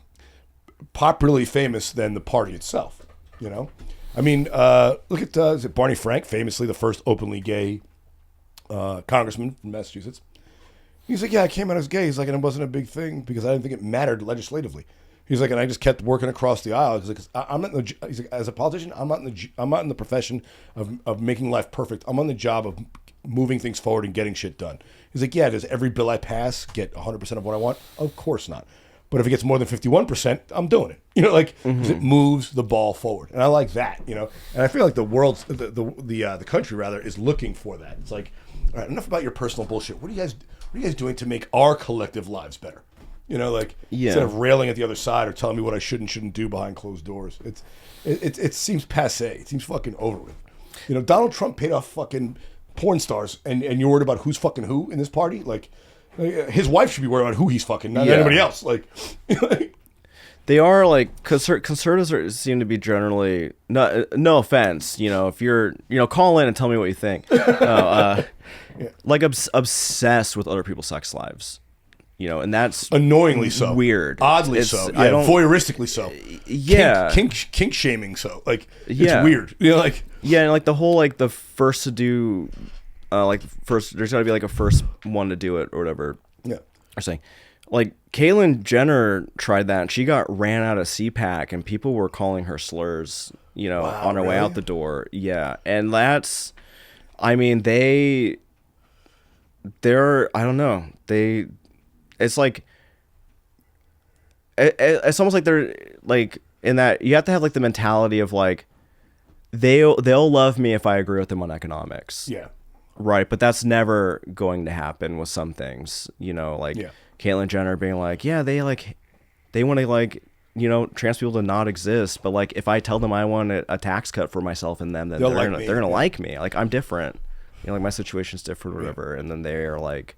popularly famous than the party itself. I mean, look at is it Barney Frank, famously the first openly gay congressman from Massachusetts. He's like, yeah, I came out as gay. He's like, and it wasn't a big thing because I didn't think it mattered legislatively. He's like, and I just kept working across the aisle. He's like, I'm not in the. He's like, as a politician, I'm not in the profession of making life perfect. I'm on the job of moving things forward and getting shit done. He's like, yeah, does every bill I pass get 100% of what I want? Of course not. But if it gets more than 51%, I'm doing it. Because it moves the ball forward, and I like that. And I feel like the world's the country rather is looking for that. It's like, all right, enough about your personal bullshit. What are you guys doing to make our collective lives better? You know, like instead of railing at the other side or telling me what I should and shouldn't do behind closed doors. It seems passé. It seems fucking over with. You know, Donald Trump paid off fucking porn stars, and you're worried about who's fucking who in this party? Like, his wife should be worried about who he's fucking, not anybody else. Like, they are like conservatives seem to be generally no offense, you know, if you're call in and tell me what you think. Like obsessed with other people's sex lives. You know, and that's annoyingly so, weird, oddly so, voyeuristically so, kink shaming so, like it's weird, you know, like and like the whole like the first to do, like first there's got to be like a first one to do it or whatever. Yeah, or saying like Caitlyn Jenner tried that and she got ran out of CPAC and people were calling her slurs, you know, on her way out the door. Yeah, and that's, I mean they're I don't know It's like it's almost like they're like in that you have to have like the mentality of like they'll love me if I agree with them on economics. Yeah. Right, but that's never going to happen with some things, you know, like Caitlyn Jenner being like, yeah, they want to like, you know, trans people to not exist, but like if I tell them I want a tax cut for myself and them, then they're gonna like me. Like I'm different. You know, like my situation's different or whatever. And then they're like,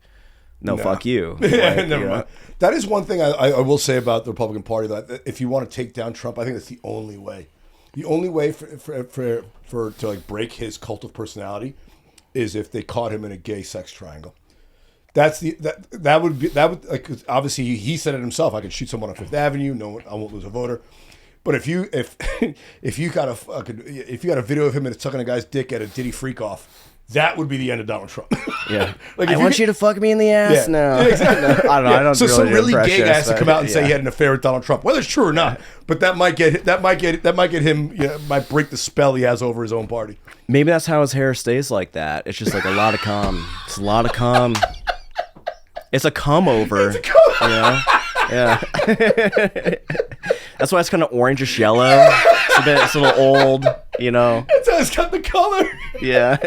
no, fuck you. Like, never mind. That is one thing I will say about the Republican Party, that if you want to take down Trump, I think that's the only way. The only way for to like break his cult of personality is if they caught him in a gay sex triangle. That would like, obviously he said it himself. I could shoot someone on Fifth Avenue. I won't lose a voter. But if you got a video of him and sucking a guy's dick at a Diddy freak off, that would be the end of Donald Trump. Yeah. Like I want you to fuck me in the ass now. Yeah, exactly. No, I don't know. I don't so really some really gay guy has to come out and say he had an affair with Donald Trump, whether it's true or not. But that might get him. Might break the spell he has over his own party. Maybe that's how his hair stays like that. It's just like a lot of cum. It's a lot of cum. It's a cum over. It's a cum. You know? Yeah. That's why it's kind of orangish yellow. It's a little old, you know. That's how it's got the color. Yeah.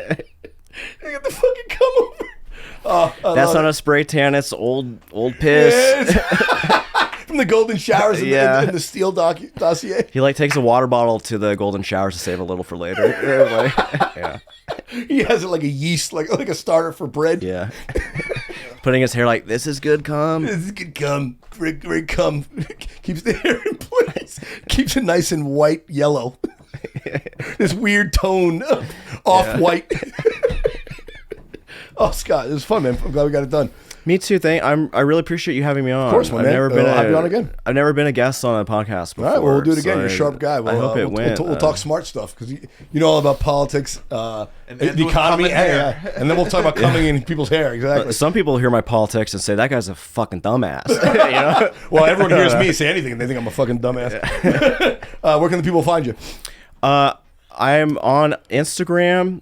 They got the fucking cum over. Oh, that's not a spray tan. It's old piss. Yeah, from the golden showers in the Steele dossier. He like takes a water bottle to the golden showers to save a little for later. Like, yeah. He has it like a yeast, like a starter for bread. Yeah. Putting his hair like, this is good cum. This is good cum. Great cum. Keeps the hair in place. Keeps it nice and white yellow. This weird tone of off-white. Oh, Scott, it was fun, man. I'm glad we got it done. Me too. I really appreciate you having me on. Of course, man. I'll have you on again. I've never been a guest on a podcast before. All right, well, we'll do it again. So you're a sharp guy. I hope it went. We'll talk smart stuff because you know all about politics, the economy, and then we'll talk about coming in people's hair. Exactly. Some people hear my politics and say that guy's a fucking dumbass. You know? Well, everyone hears me say anything and they think I'm a fucking dumbass. Where can the people find you? I'm on Instagram.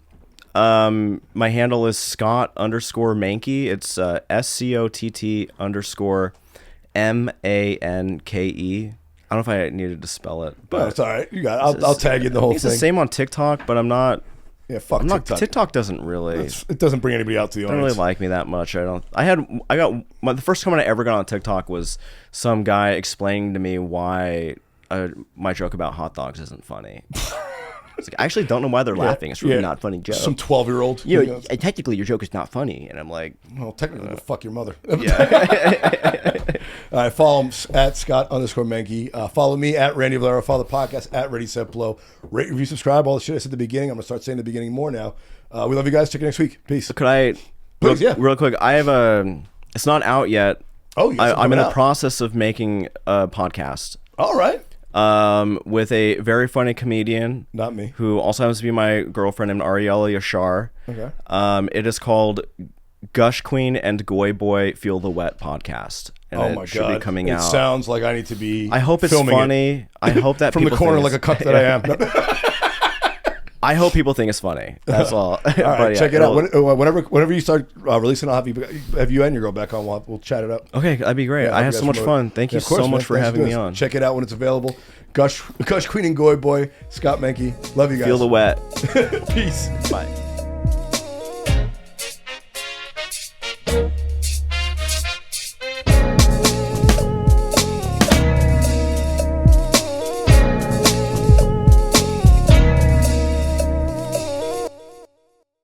My handle is Scott_Manke. It's SCOTT_MANKE. I don't know if I needed to spell it, but it's all right. You got it. I'll tag you in the whole thing. It's the same on TikTok, but I'm not. Yeah, fuck TikTok. TikTok doesn't really. It doesn't bring anybody out to the audience. Don't really like me that much. The first comment I ever got on TikTok was some guy explaining to me why my joke about hot dogs isn't funny. It's like, I actually don't know why they're laughing. It's really not a funny joke. Some 12-year-old. Technically, your joke is not funny. And I'm like... Well, technically, fuck your mother. Yeah. All right, follow him at Scott_Manke. Follow me at Randy Valero. Follow the podcast at Ready, Set, Blow. Rate, review, subscribe. All the shit I said at the beginning. I'm going to start saying the beginning more now. We love you guys. Check you next week. Peace. Could I... Please, real quick. I have a... It's not out yet. Oh, yes. I'm in the process of making a podcast. All right. With a very funny comedian, not me, who also happens to be my girlfriend, named Ariella Yashar. Okay. It is called Gush Queen and Goy Boy Feel the Wet podcast. And oh my God! Should be coming out. It sounds like I need to be. I hope it's funny. I hope that from the corner like a cup that I am. I hope people think it's funny. That's all. All right, check it out. Whenever you start releasing, I'll have you and your girl back on. We'll chat it up. Okay, that'd be great. I had so much fun. Thank you so much for having me on. Check it out when it's available. Gush Queen and Goy Boy, Scott Manke. Love you guys. Feel the wet. Peace. Bye.